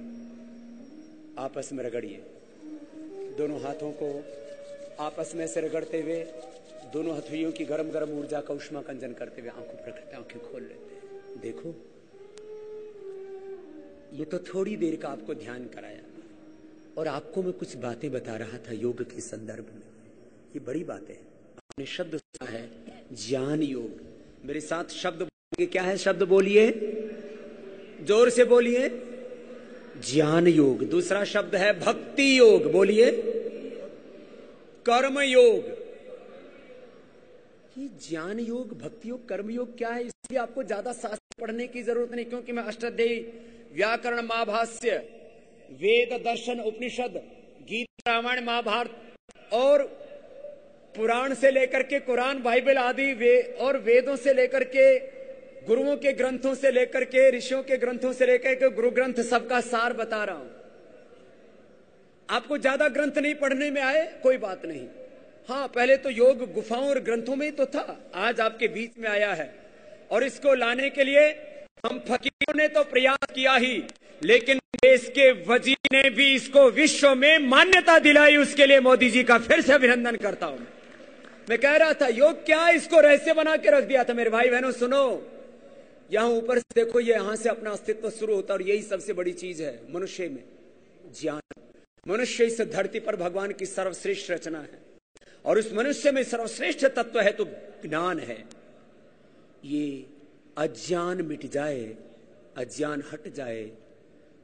आपस में रगड़िए, दोनों हाथों को आपस में से रगड़ते हुए दोनों हथेलियों की गरम गरम ऊर्जा का उष्मा कंजन करते हुए आंखों पर रखते, आंखें खोल लेते हैं। देखो, ये तो थोड़ी देर का आपको ध्यान कराया और आपको मैं कुछ बातें बता रहा था योग के संदर्भ में। ये बड़ी बातें हैं। आपने शब्द सुना है ज्ञान योग। मेरे साथ शब्द बोलिए, क्या है शब्द? बोलिए, जोर से बोलिए। ज्ञान योग। दूसरा शब्द है भक्ति योग। बोलिए, कर्म योग। ये ज्ञान योग, भक्ति योग, कर्म योग क्या है, इसलिए आपको ज्यादा शास्त्र पढ़ने की जरूरत नहीं, क्योंकि मैं अष्टाध्यायी, व्याकरण, महाभाष्य, वेद, दर्शन, उपनिषद, गीता, रामायण, महाभारत और पुराण से लेकर के कुरान, बाइबल आदि और वेदों से लेकर के गुरुओं के ग्रंथों से लेकर के ऋषियों के ग्रंथों से लेकर के गुरु ग्रंथ सबका सार बता रहा हूं। आपको ज्यादा ग्रंथ नहीं पढ़ने में आए कोई बात नहीं। हाँ, पहले तो योग गुफाओं और ग्रंथों में ही तो था, आज आपके बीच में आया है। और इसको लाने के लिए हम फकीरों ने तो प्रयास किया ही, लेकिन देश के वजीर ने भी इसको विश्व में मान्यता दिलाई, उसके लिए मोदी जी का फिर से अभिनंदन करता हूं। मैं कह रहा था योग क्या, इसको रहस्य बना के रख दिया था। मेरे भाई बहनों सुनो, यहां ऊपर से देखो, ये यहां से अपना अस्तित्व शुरू होता है और यही सबसे बड़ी चीज है मनुष्य में, ज्ञान। मनुष्य इस धरती पर भगवान की सर्वश्रेष्ठ रचना है और उस मनुष्य में सर्वश्रेष्ठ तत्व है तो ज्ञान है। ये अज्ञान मिट जाए, अज्ञान हट जाए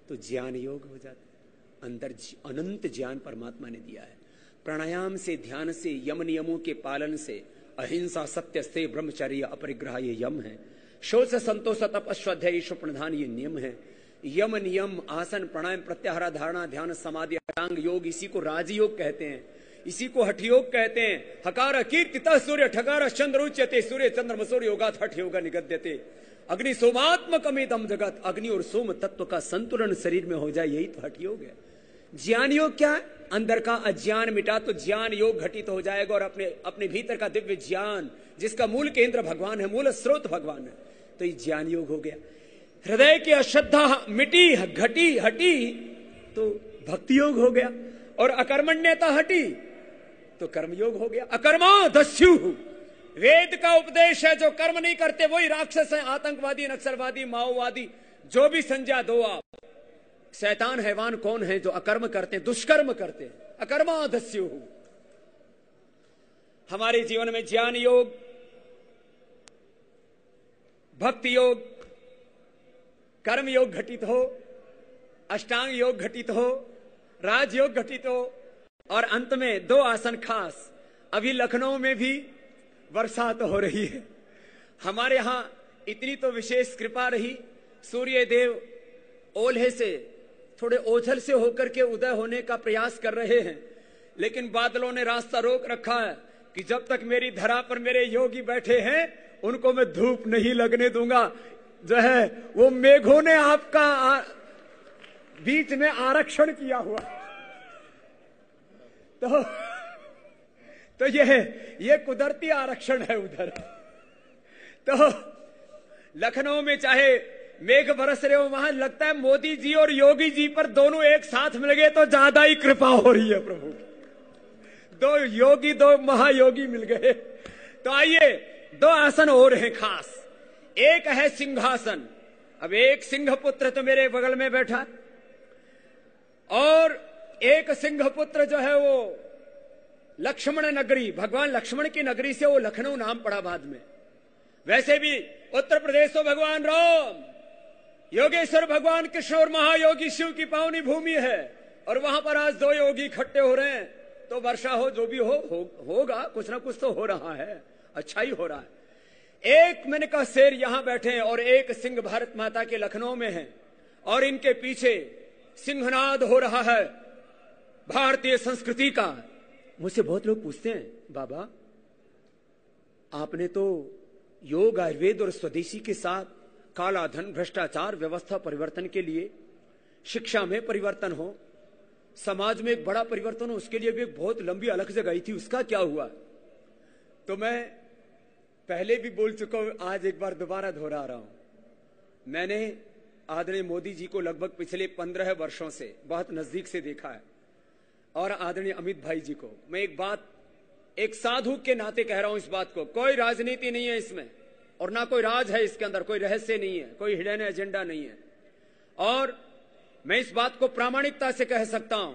तो ज्ञान योग हो जाता है। अंदर अनंत ज्ञान परमात्मा ने दिया है। प्राणायाम से, ध्यान से, यम नियमों के पालन से, अहिंसा, सत्य से, ब्रह्मचर्य, अपरिग्रह ये यम है। शोच, संतोष, तप, स्वाध्याय, ईश्वर प्रधान ये नियम है। यम, नियम, आसन, प्राणायाम, प्रत्याहार, धारणा, ध्यान, समाधि, अष्टांग योग, इसी को राजयोग कहते हैं, इसी को हठ योग कहते हैं। हकार कीर्तितः सूर्य ठकार चंद्र उच्यते, सूर्य चंद्रमसूर्य योगात् हठ योग निगद्यते। अग्नि सोमात्मकमिदं जगत, अग्नि और सोम तत्व का संतुलन शरीर में हो जाए, यही तो हठ योग है। ज्ञान योग क्या है? अंदर का अज्ञान मिटा तो ज्ञान योग घटित हो जाएगा और अपने भीतर का दिव्य ज्ञान, जिसका मूल केंद्र भगवान है, मूल स्रोत भगवान है, तो ये ज्ञान योग हो गया। हृदय की अश्रद्धा मिटी, घटी, हटी तो भक्ति योग हो गया और अकर्मण्यता हटी तो कर्मयोग हो गया। अकर्मा दस्यु, वेद का उपदेश है, जो कर्म नहीं करते वही राक्षस है, आतंकवादी, नक्सलवादी, माओवादी, जो भी संज्ञा दो आप। शैतान हैवान कौन है? जो अकर्म करते हैं, दुष्कर्म करते हैं। अकर्मा दस्यु। हमारे जीवन में ज्ञान योग, भक्ति योग, कर्म योग घटित हो, अष्टांग योग घटित हो, राजयोग घटित हो और अंत में दो आसन खास। अभी लखनऊ में भी बरसात हो रही है। हमारे यहां इतनी तो विशेष कृपा रही, सूर्य देव ओल्हे से, थोड़े ओझल से होकर के उदय होने का प्रयास कर रहे हैं, लेकिन बादलों ने रास्ता रोक रखा है कि जब तक मेरी धरा पर मेरे योगी बैठे हैं उनको मैं धूप नहीं लगने दूंगा। जो है वो मेघों ने आपका बीच में आरक्षण किया हुआ। तो ये कुदरती आरक्षण है उधर। तो लखनऊ में चाहे मेघ बरस रहे हो, वहां लगता है मोदी जी और योगी जी पर दोनों एक साथ मिल गए तो ज्यादा ही कृपा हो रही है प्रभु। दो योगी, दो महायोगी मिल गए। तो आइए, दो आसन और हैं खास। एक है सिंहासन। अब एक सिंह पुत्र तो मेरे बगल में बैठा और एक सिंह पुत्र जो है वो लक्ष्मण नगरी, भगवान लक्ष्मण की नगरी से वो लखनऊ नाम पड़ा बाद में। वैसे भी उत्तर प्रदेश तो भगवान राम, योगेश्वर भगवान कृष्ण और महायोगी शिव की पावनी भूमि है और वहां पर आज दो योगी इकट्ठे हो रहे हैं। तो वर्षा हो, जो भी होगा, कुछ ना कुछ तो हो रहा है, अच्छा ही हो रहा है। एक मैंने कहा शेर यहां बैठे हैं और एक सिंह भारत माता के लखनऊ में है और इनके पीछे सिंहनाद हो रहा है भारतीय संस्कृति का। मुझसे बहुत लोग पूछते हैं, बाबा आपने तो योग, आयुर्वेद और स्वदेशी के साथ काला धन, भ्रष्टाचार, व्यवस्था परिवर्तन के लिए, शिक्षा में परिवर्तन हो, समाज में एक बड़ा परिवर्तन हो, उसके लिए भी एक बहुत लंबी अलख जगाई थी, उसका क्या हुआ? तो मैं पहले भी बोल चुका हूं, आज एक बार दोबारा दोहरा रहा हूं। मैंने आदरणीय मोदी जी को लगभग पिछले 15 वर्षों से बहुत नजदीक से देखा है और आदरणीय अमित भाई जी को मैं एक बात, एक साधु के नाते कह रहा हूं इस बात को। कोई राजनीति नहीं है इसमें और ना कोई राज है इसके अंदर, कोई रहस्य नहीं है, कोई हिडन एजेंडा नहीं है। और मैं इस बात को प्रामाणिकता से कह सकता हूं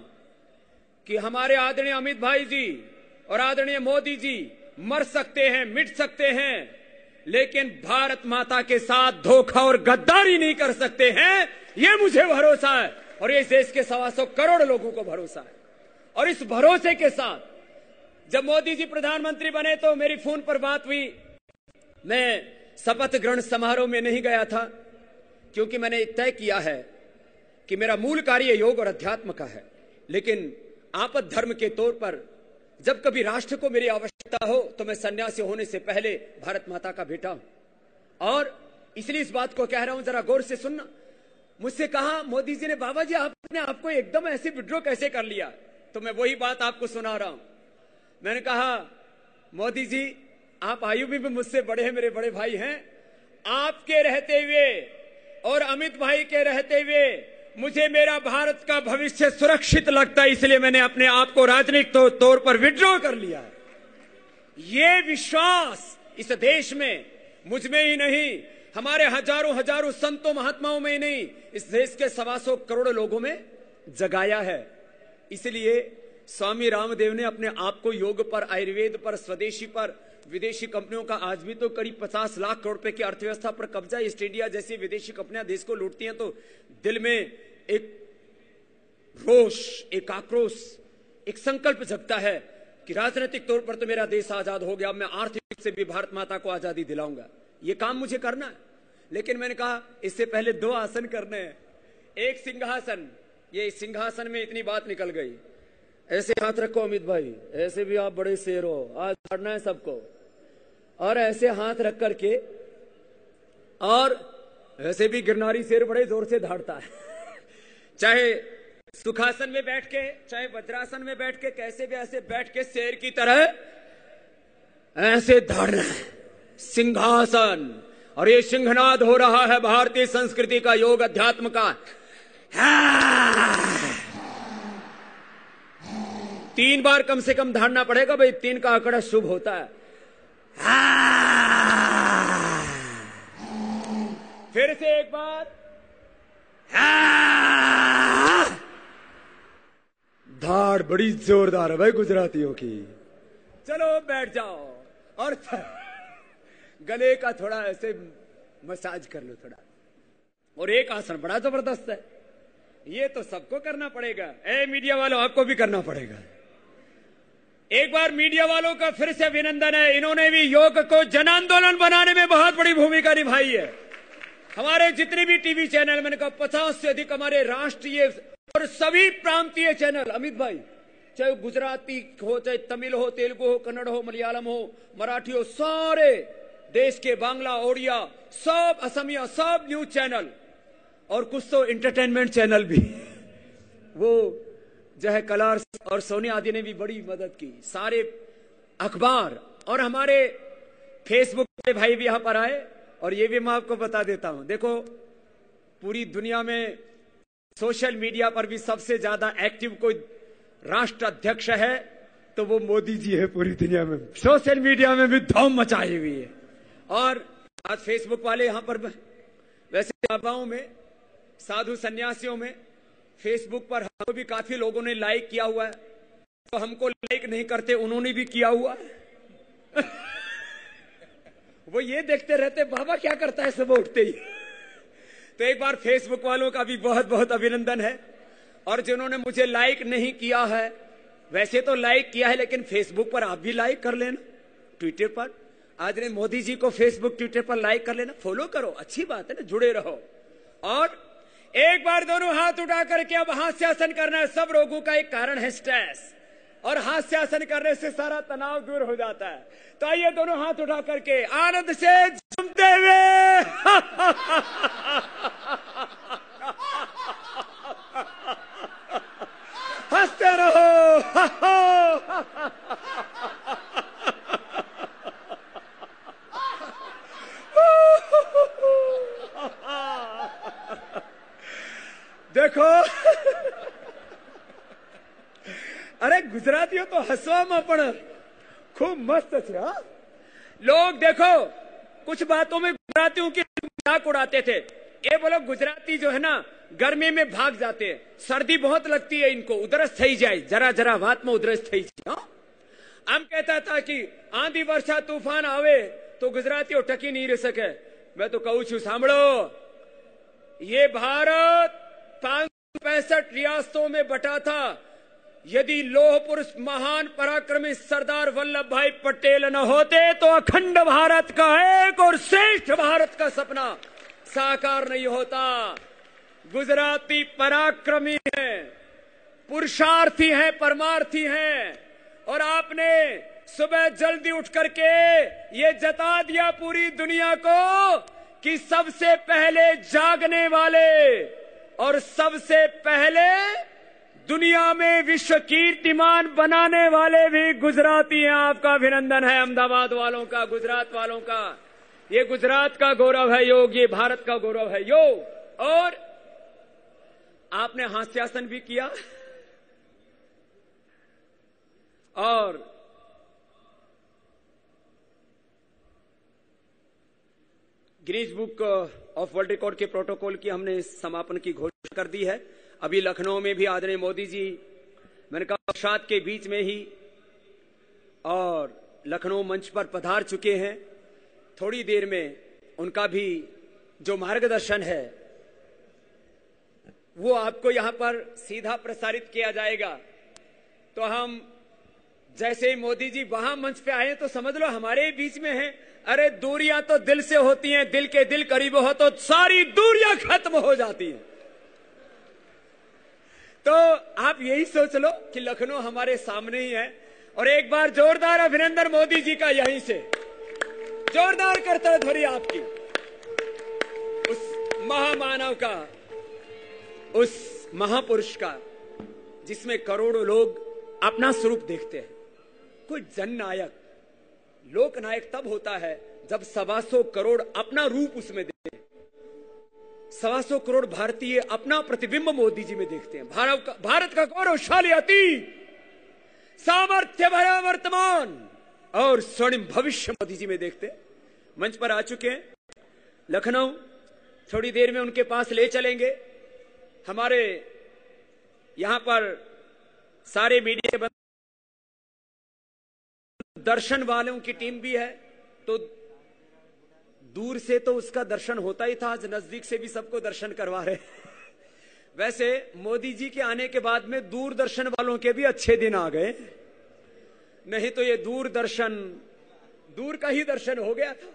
कि हमारे आदरणीय अमित भाई जी और आदरणीय मोदी जी मर सकते हैं, मिट सकते हैं, लेकिन भारत माता के साथ धोखा और गद्दारी नहीं कर सकते हैं, यह मुझे भरोसा है और ये देश के 125 करोड़ लोगों को भरोसा है। और इस भरोसे के साथ जब मोदी जी प्रधानमंत्री बने तो मेरी फोन पर बात हुई। मैं शपथ ग्रहण समारोह में नहीं गया था क्योंकि मैंने तय किया है कि मेरा मूल कार्य योग और अध्यात्म का है, लेकिन आपद धर्म के तौर पर जब कभी राष्ट्र को मेरी आवश्यकता हो तो मैं सन्यासी होने से पहले भारत माता का बेटा हूं। और इसलिए इस बात को कह रहा हूं, जरा गौर से सुनना। मुझसे कहा मोदी जी ने, बाबा जी आपने आपको एकदम ऐसे विड्रॉ कैसे कर लिया? तो मैं वही बात आपको सुना रहा हूं। मैंने कहा मोदी जी आप आयु में भी मुझसे बड़े हैं, मेरे बड़े भाई हैं, आपके रहते हुए और अमित भाई के रहते हुए मुझे मेरा भारत का भविष्य सुरक्षित लगता है, इसलिए मैंने अपने आप को राजनीतिक तौर पर विड्रॉ कर लिया है। ये विश्वास इस देश में मुझ में ही नहीं, हमारे हजारों संतों महात्माओं में ही नहीं, इस देश के 125 करोड़ लोगों में जगाया है। इसलिए स्वामी रामदेव ने अपने आप को योग पर, आयुर्वेद पर, स्वदेशी पर, विदेशी कंपनियों का आज भी तो करीब 50 लाख करोड़ रुपए की अर्थव्यवस्था पर कब्जा, ईस्ट इंडिया जैसी विदेशी कंपनियां देश को लूटती हैं, तो दिल में एक रोष, एक आक्रोश, एक संकल्प जगता है कि राजनीतिक तौर पर तो मेरा देश आजाद हो गया, अब मैं आर्थिक रूप से भी भारत माता को आजादी दिलाऊंगा। ये काम मुझे करना है, लेकिन मैंने कहा इससे पहले 2 आसन करने हैं। एक सिंहासन, ये सिंहासन में इतनी बात निकल गई। ऐसे हाथ रखो अमित भाई, ऐसे भी आप बड़े शेर हो, आज झाड़ना है सबको, और ऐसे हाथ रख करके, और ऐसे भी गिरनारी शेर बड़े जोर से धाड़ता है। चाहे सुखासन में बैठ के, चाहे वज्रासन में बैठ के, कैसे भी ऐसे बैठ के शेर की तरह ऐसे धाड़ना है, सिंहासन। और ये सिंहनाद हो रहा है भारतीय संस्कृति का, योग अध्यात्म का। 3 बार कम से कम धाड़ना पड़ेगा भाई, 3 का आंकड़ा शुभ होता है। फिर से एक बार, धाड़ बड़ी जोरदार है भाई गुजरातियों की। चलो बैठ जाओ और गले का थोड़ा ऐसे मसाज कर लो थोड़ा। और एक आसन बड़ा जबरदस्त है, ये तो सबको करना पड़ेगा। ए मीडिया वालों, आपको भी करना पड़ेगा। एक बार मीडिया वालों का फिर से अभिनंदन है, इन्होंने भी योग को जन आंदोलन बनाने में बहुत बड़ी भूमिका निभाई है। हमारे जितने भी टीवी चैनल, मैंने कहा 50 से अधिक हमारे राष्ट्रीय और सभी प्रांतीय चैनल, अमित भाई, चाहे गुजराती हो, चाहे तमिल हो, तेलुगु हो, कन्नड़ हो, मलयालम हो, मराठी हो, सारे देश के, बांग्ला, ओडिया, सब असमिया, सब न्यूज चैनल, और कुछ तो एंटरटेनमेंट चैनल भी वो जो है कलर्स और सोनी आदि ने भी बड़ी मदद की। सारे अखबार और हमारे फेसबुक पे भाई भी यहां पर आए। और ये भी मैं आपको बता देता हूं, देखो पूरी दुनिया में सोशल मीडिया पर भी सबसे ज्यादा एक्टिव कोई राष्ट्र अध्यक्ष है तो वो मोदी जी है। पूरी दुनिया में सोशल मीडिया में भी धूम मचाई हुई है। और आज फेसबुक वाले यहां पर, वैसे बाबाओं में, साधु सन्यासियों में, फेसबुक पर हमको भी काफी लोगों ने लाइक किया हुआ है, तो हमको लाइक नहीं करते उन्होंने भी किया हुआ है। वो ये देखते रहते बाबा क्या करता है सुबह उठते ही। तो एक बार फेसबुक वालों का भी बहुत बहुत अभिनंदन है। और जिन्होंने मुझे लाइक नहीं किया है, वैसे तो लाइक किया है, लेकिन फेसबुक पर आप भी लाइक कर लेना, ट्विटर पर आज ने मोदी जी को फेसबुक ट्विटर पर लाइक कर लेना, फॉलो करो, अच्छी बात है ना, जुड़े रहो। और एक बार दोनों हाथ उठा करके अब हास्यासन करना है। सब रोगों का एक कारण है स्ट्रेस, और हास्यासन करने से सारा तनाव दूर हो जाता है। तो आइए दोनों हाथ उठा करके आनंद से झूमते हुए हंसते रहो। देखो अरे गुजरातियों तो हसवामा पण खूब मस्त छे। हाँ, लोग देखो कुछ बातों में गुजरातियों की मजाक उड़ाते थे। ये बोलो गुजराती जो है ना गर्मी में भाग जाते हैं, सर्दी बहुत लगती है इनको, उधरस थई जाए, जरा जरा बात में उधरस थई जाए। आम कहता था कि आंधी वर्षा तूफान आवे तो गुजरातियों टकी नहीं रह सके। मैं तो कहूं छू, सांभळो, ये भारत 565 रियासतों में बटा था। यदि लौह पुरुष महान पराक्रमी सरदार वल्लभ भाई पटेल न होते तो अखंड भारत का एक और श्रेष्ठ भारत का सपना साकार नहीं होता। गुजराती पराक्रमी हैं, पुरुषार्थी हैं, परमार्थी हैं। और आपने सुबह जल्दी उठ करके ये जता दिया पूरी दुनिया को कि सबसे पहले जागने वाले और सबसे पहले दुनिया में विश्व कीर्तिमान बनाने वाले भी गुजराती हैं। आपका अभिनंदन है अहमदाबाद वालों का, गुजरात वालों का। ये गुजरात का गौरव है योग, ये भारत का गौरव है योग। और आपने हास्यासन भी किया और Guinness book of world record के प्रोटोकॉल की हमने समापन की घोषणा कर दी है। अभी लखनऊ में भी आदरणीय मोदी जी, मैंने कहा प्रसाद के बीच में ही, और लखनऊ मंच पर पधार चुके हैं। थोड़ी देर में उनका भी जो मार्गदर्शन है वो आपको यहां पर सीधा प्रसारित किया जाएगा। तो हम जैसे ही मोदी जी वहां मंच पे आए तो समझ लो हमारे बीच में हैं। अरे दूरियां तो दिल से होती हैं, दिल के दिल करीब हो तो सारी दूरियां खत्म हो जाती हैं। तो आप यही सोच लो कि लखनऊ हमारे सामने ही है। और एक बार जोरदार अभिनंदन मोदी जी का यहीं से, जोरदार करता ध्वनि आपकी, उस महामानव का, उस महापुरुष का, जिसमें करोड़ों लोग अपना स्वरूप देखते हैं। कोई जननायक, लोकनायक तब होता है जब 125 करोड़ अपना रूप उसमें देखते हैं। 125 करोड़ भारतीय अपना प्रतिबिंब मोदी जी में देखते हैं। भारत का गौरवशाली अतीत, सामर्थ्य भरा वर्तमान और स्वर्णिम भविष्य मोदी जी में देखते हैं। मंच पर आ चुके हैं लखनऊ, थोड़ी देर में उनके पास ले चलेंगे। हमारे यहां पर सारे मीडिया के दर्शन वालों की टीम भी है, तो दूर से तो उसका दर्शन होता ही था, आज नजदीक से भी सबको दर्शन करवा रहे। वैसे मोदी जी के आने के बाद में दूरदर्शन वालों के भी अच्छे दिन आ गए, नहीं तो ये दूरदर्शन दूर का ही दर्शन हो गया था।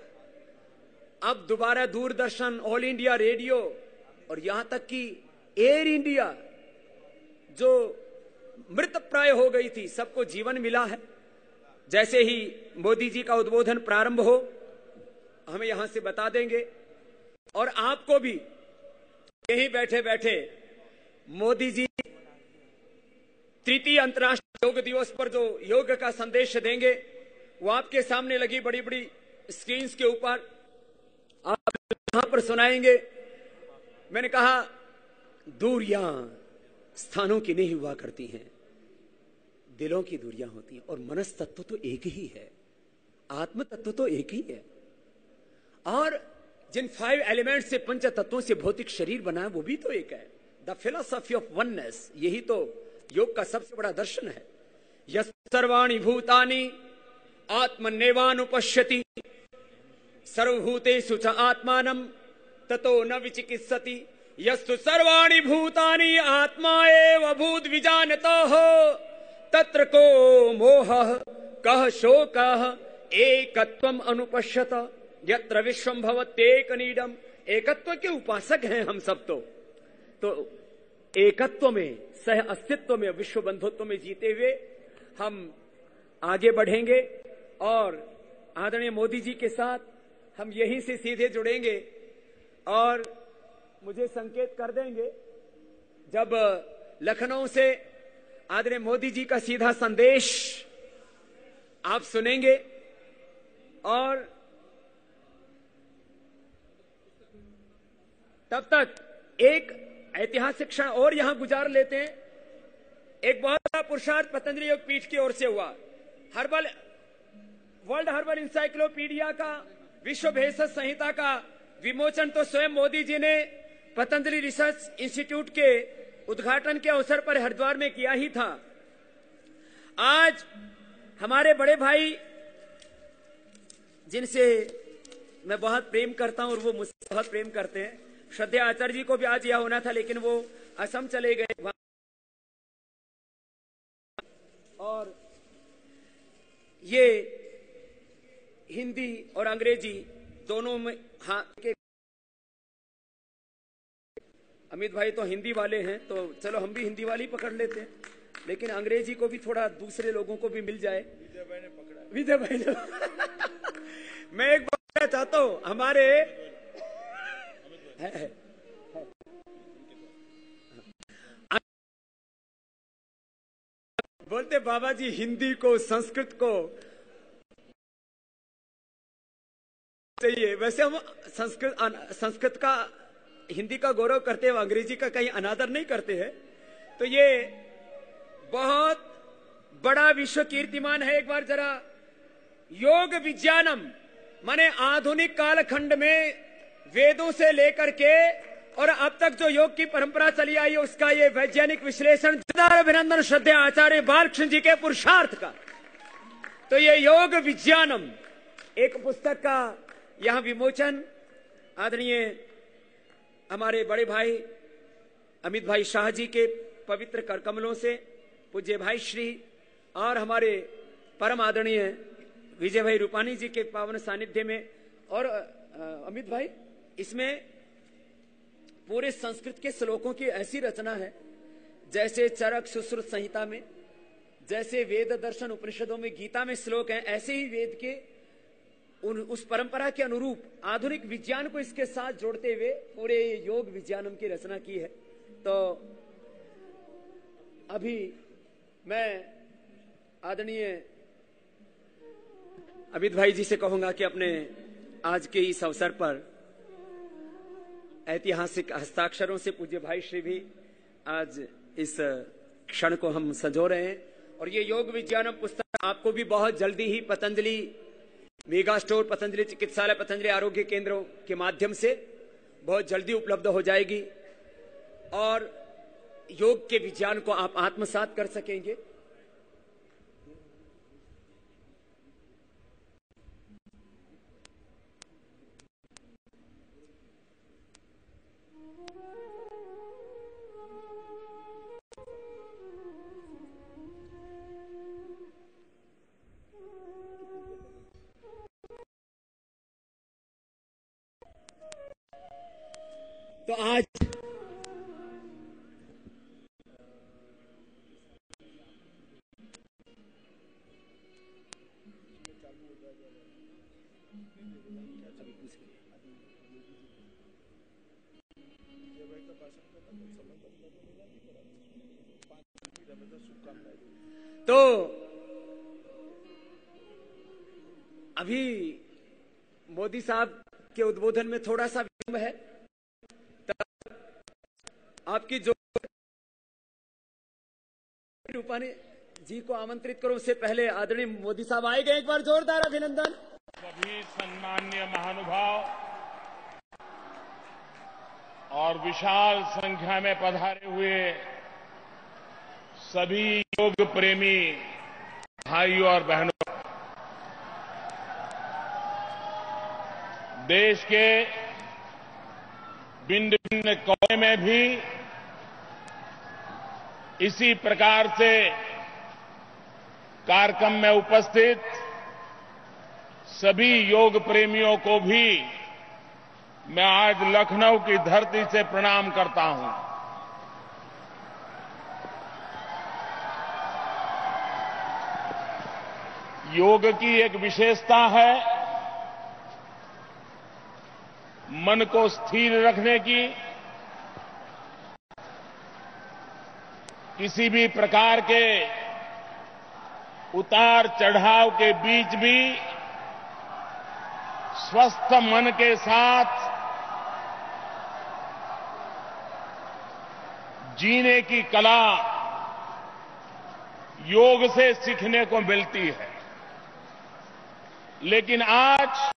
अब दोबारा दूरदर्शन, ऑल इंडिया रेडियो और यहां तक कि एयर इंडिया जो मृत प्राय हो गई थी, सबको जीवन मिला है। जैसे ही मोदी जी का उद्बोधन प्रारंभ हो हमें यहां से बता देंगे, और आपको भी यहीं बैठे बैठे मोदी जी तृतीय अंतर्राष्ट्रीय योग दिवस पर जो योग का संदेश देंगे वो आपके सामने लगी बड़ी बड़ी स्क्रीन के ऊपर आप यहां पर सुनाएंगे। मैंने कहा दूरियां स्थानों की नहीं हुआ करती हैं, दिलों की दूरियां होती हैं, और मनस तत्व तो एक ही है, आत्म तत्व तो एक ही है। और जिन 5 एलिमेंट से, पंच तत्वों से भौतिक शरीर बना है वो भी तो एक है। द फिलोसॉफी ऑफ वननेस, यही तो योग का सबसे बड़ा दर्शन है। यस् सर्वाणि भूतानि आत्मन्येवानुपश्यति सर्वभूतेषु च आत्मानं ततो न विचिकित्सति। यस्तु सर्वाणि भूतानि आत्मा एव भूत विजानतः तत्र को मोहः कः शोकः एकत्वम् अनुपश्यत यत्र विश्वं भवत्येकनीडम्। एकत्व के उपासक हैं हम सब। तो एकत्व में, सह अस्तित्व में, विश्व बंधुत्व में जीते हुए हम आगे बढ़ेंगे, और आदरणीय मोदी जी के साथ हम यहीं से सीधे जुड़ेंगे और मुझे संकेत कर देंगे जब लखनऊ से आदरणीय मोदी जी का सीधा संदेश आप सुनेंगे। और तब तक एक ऐतिहासिक क्षण और यहां गुजार लेते हैं। एक बहुत बड़ा पुरुषार्थ पतंजलि योग पीठ की ओर से हुआ। वर्ल्ड हर्बल इंसाइक्लोपीडिया का, विश्व भेषज संहिता का विमोचन तो स्वयं मोदी जी ने पतंजलि रिसर्च इंस्टीट्यूट के उद्घाटन के अवसर पर हरिद्वार में किया ही था। आज हमारे बड़े भाई, जिनसे मैं बहुत प्रेम करता हूं और वो मुझसे बहुत प्रेम करते हैं, श्रद्धेय आचार्य जी को भी आज यह होना था, लेकिन वो असम चले गए। और ये हिंदी और अंग्रेजी दोनों में, हाँ, अमित भाई तो हिंदी वाले हैं, तो चलो हम भी हिंदी वाली पकड़ लेते हैं, लेकिन अंग्रेजी को भी थोड़ा दूसरे लोगों को भी मिल जाए। विजय भाई ने मैं एक बात चाहता हूं, हमारे बोलते बाबा जी हिंदी को, संस्कृत को चाहिए। वैसे हम संस्कृत का हिंदी का गौरव करते हैं, अंग्रेजी का कहीं अनादर नहीं करते हैं। तो ये बहुत बड़ा विश्व कीर्तिमान है। एक बार जरा योग विज्ञानम माने आधुनिक कालखंड में वेदों से लेकर के और अब तक जो योग की परंपरा चली आई है उसका ये वैज्ञानिक विश्लेषण, जोरदार अभिनंदन श्रद्धेय आचार्य बालकृष्ण जी के पुरुषार्थ का। तो ये योग विज्ञानम एक पुस्तक का यहां विमोचन आदरणीय हमारे बड़े भाई अमित भाई शाह जी के पवित्र कर कमलों से, पूज्य भाई श्री और हमारे परम आदरणीय विजय भाई रूपानी जी के पावन सानिध्य में। और अमित भाई, इसमें पूरे संस्कृत के श्लोकों की ऐसी रचना है जैसे चरक सुश्रुत संहिता में, जैसे वेद दर्शन उपनिषदों में गीता में श्लोक हैं, ऐसे ही वेद के उस परंपरा के अनुरूप आधुनिक विज्ञान को इसके साथ जोड़ते हुए पूरे योग विज्ञानम की रचना की है। तो अभी मैं आदरणीय अमित भाई जी से कहूंगा कि अपने आज के इस अवसर पर ऐतिहासिक हस्ताक्षरों से पूज्य भाई श्री भी आज इस क्षण को हम संजो रहे हैं। और ये योग विज्ञानम पुस्तक आपको भी बहुत जल्दी ही पतंजलि मेगा स्टोर, पतंजलि चिकित्सालय, पतंजलि आरोग्य केंद्रों के माध्यम से बहुत जल्दी उपलब्ध हो जाएगी और योग के विज्ञान को आप आत्मसात कर सकेंगे। तो आज तो अभी मोदी साहब के उद्बोधन में थोड़ा सा विलंब है। आपकी जो रूपानी जी को आमंत्रित करो, उससे पहले आदरणीय मोदी साहब आएंगे। एक बार जोरदार अभिनंदन। सभी सम्मान्य महानुभाव और विशाल संख्या में पधारे हुए सभी योग प्रेमी भाइयों और बहनों, देश के भिन्न भिन्न कोने में भी इसी प्रकार से कार्यक्रम में उपस्थित सभी योग प्रेमियों को भी मैं आज लखनऊ की धरती से प्रणाम करता हूं। योग की एक विशेषता है मन को स्थिर रखने की, किसी भी प्रकार के उतार चढ़ाव के बीच भी स्वस्थ मन के साथ जीने की कला योग से सीखने को मिलती है। लेकिन आज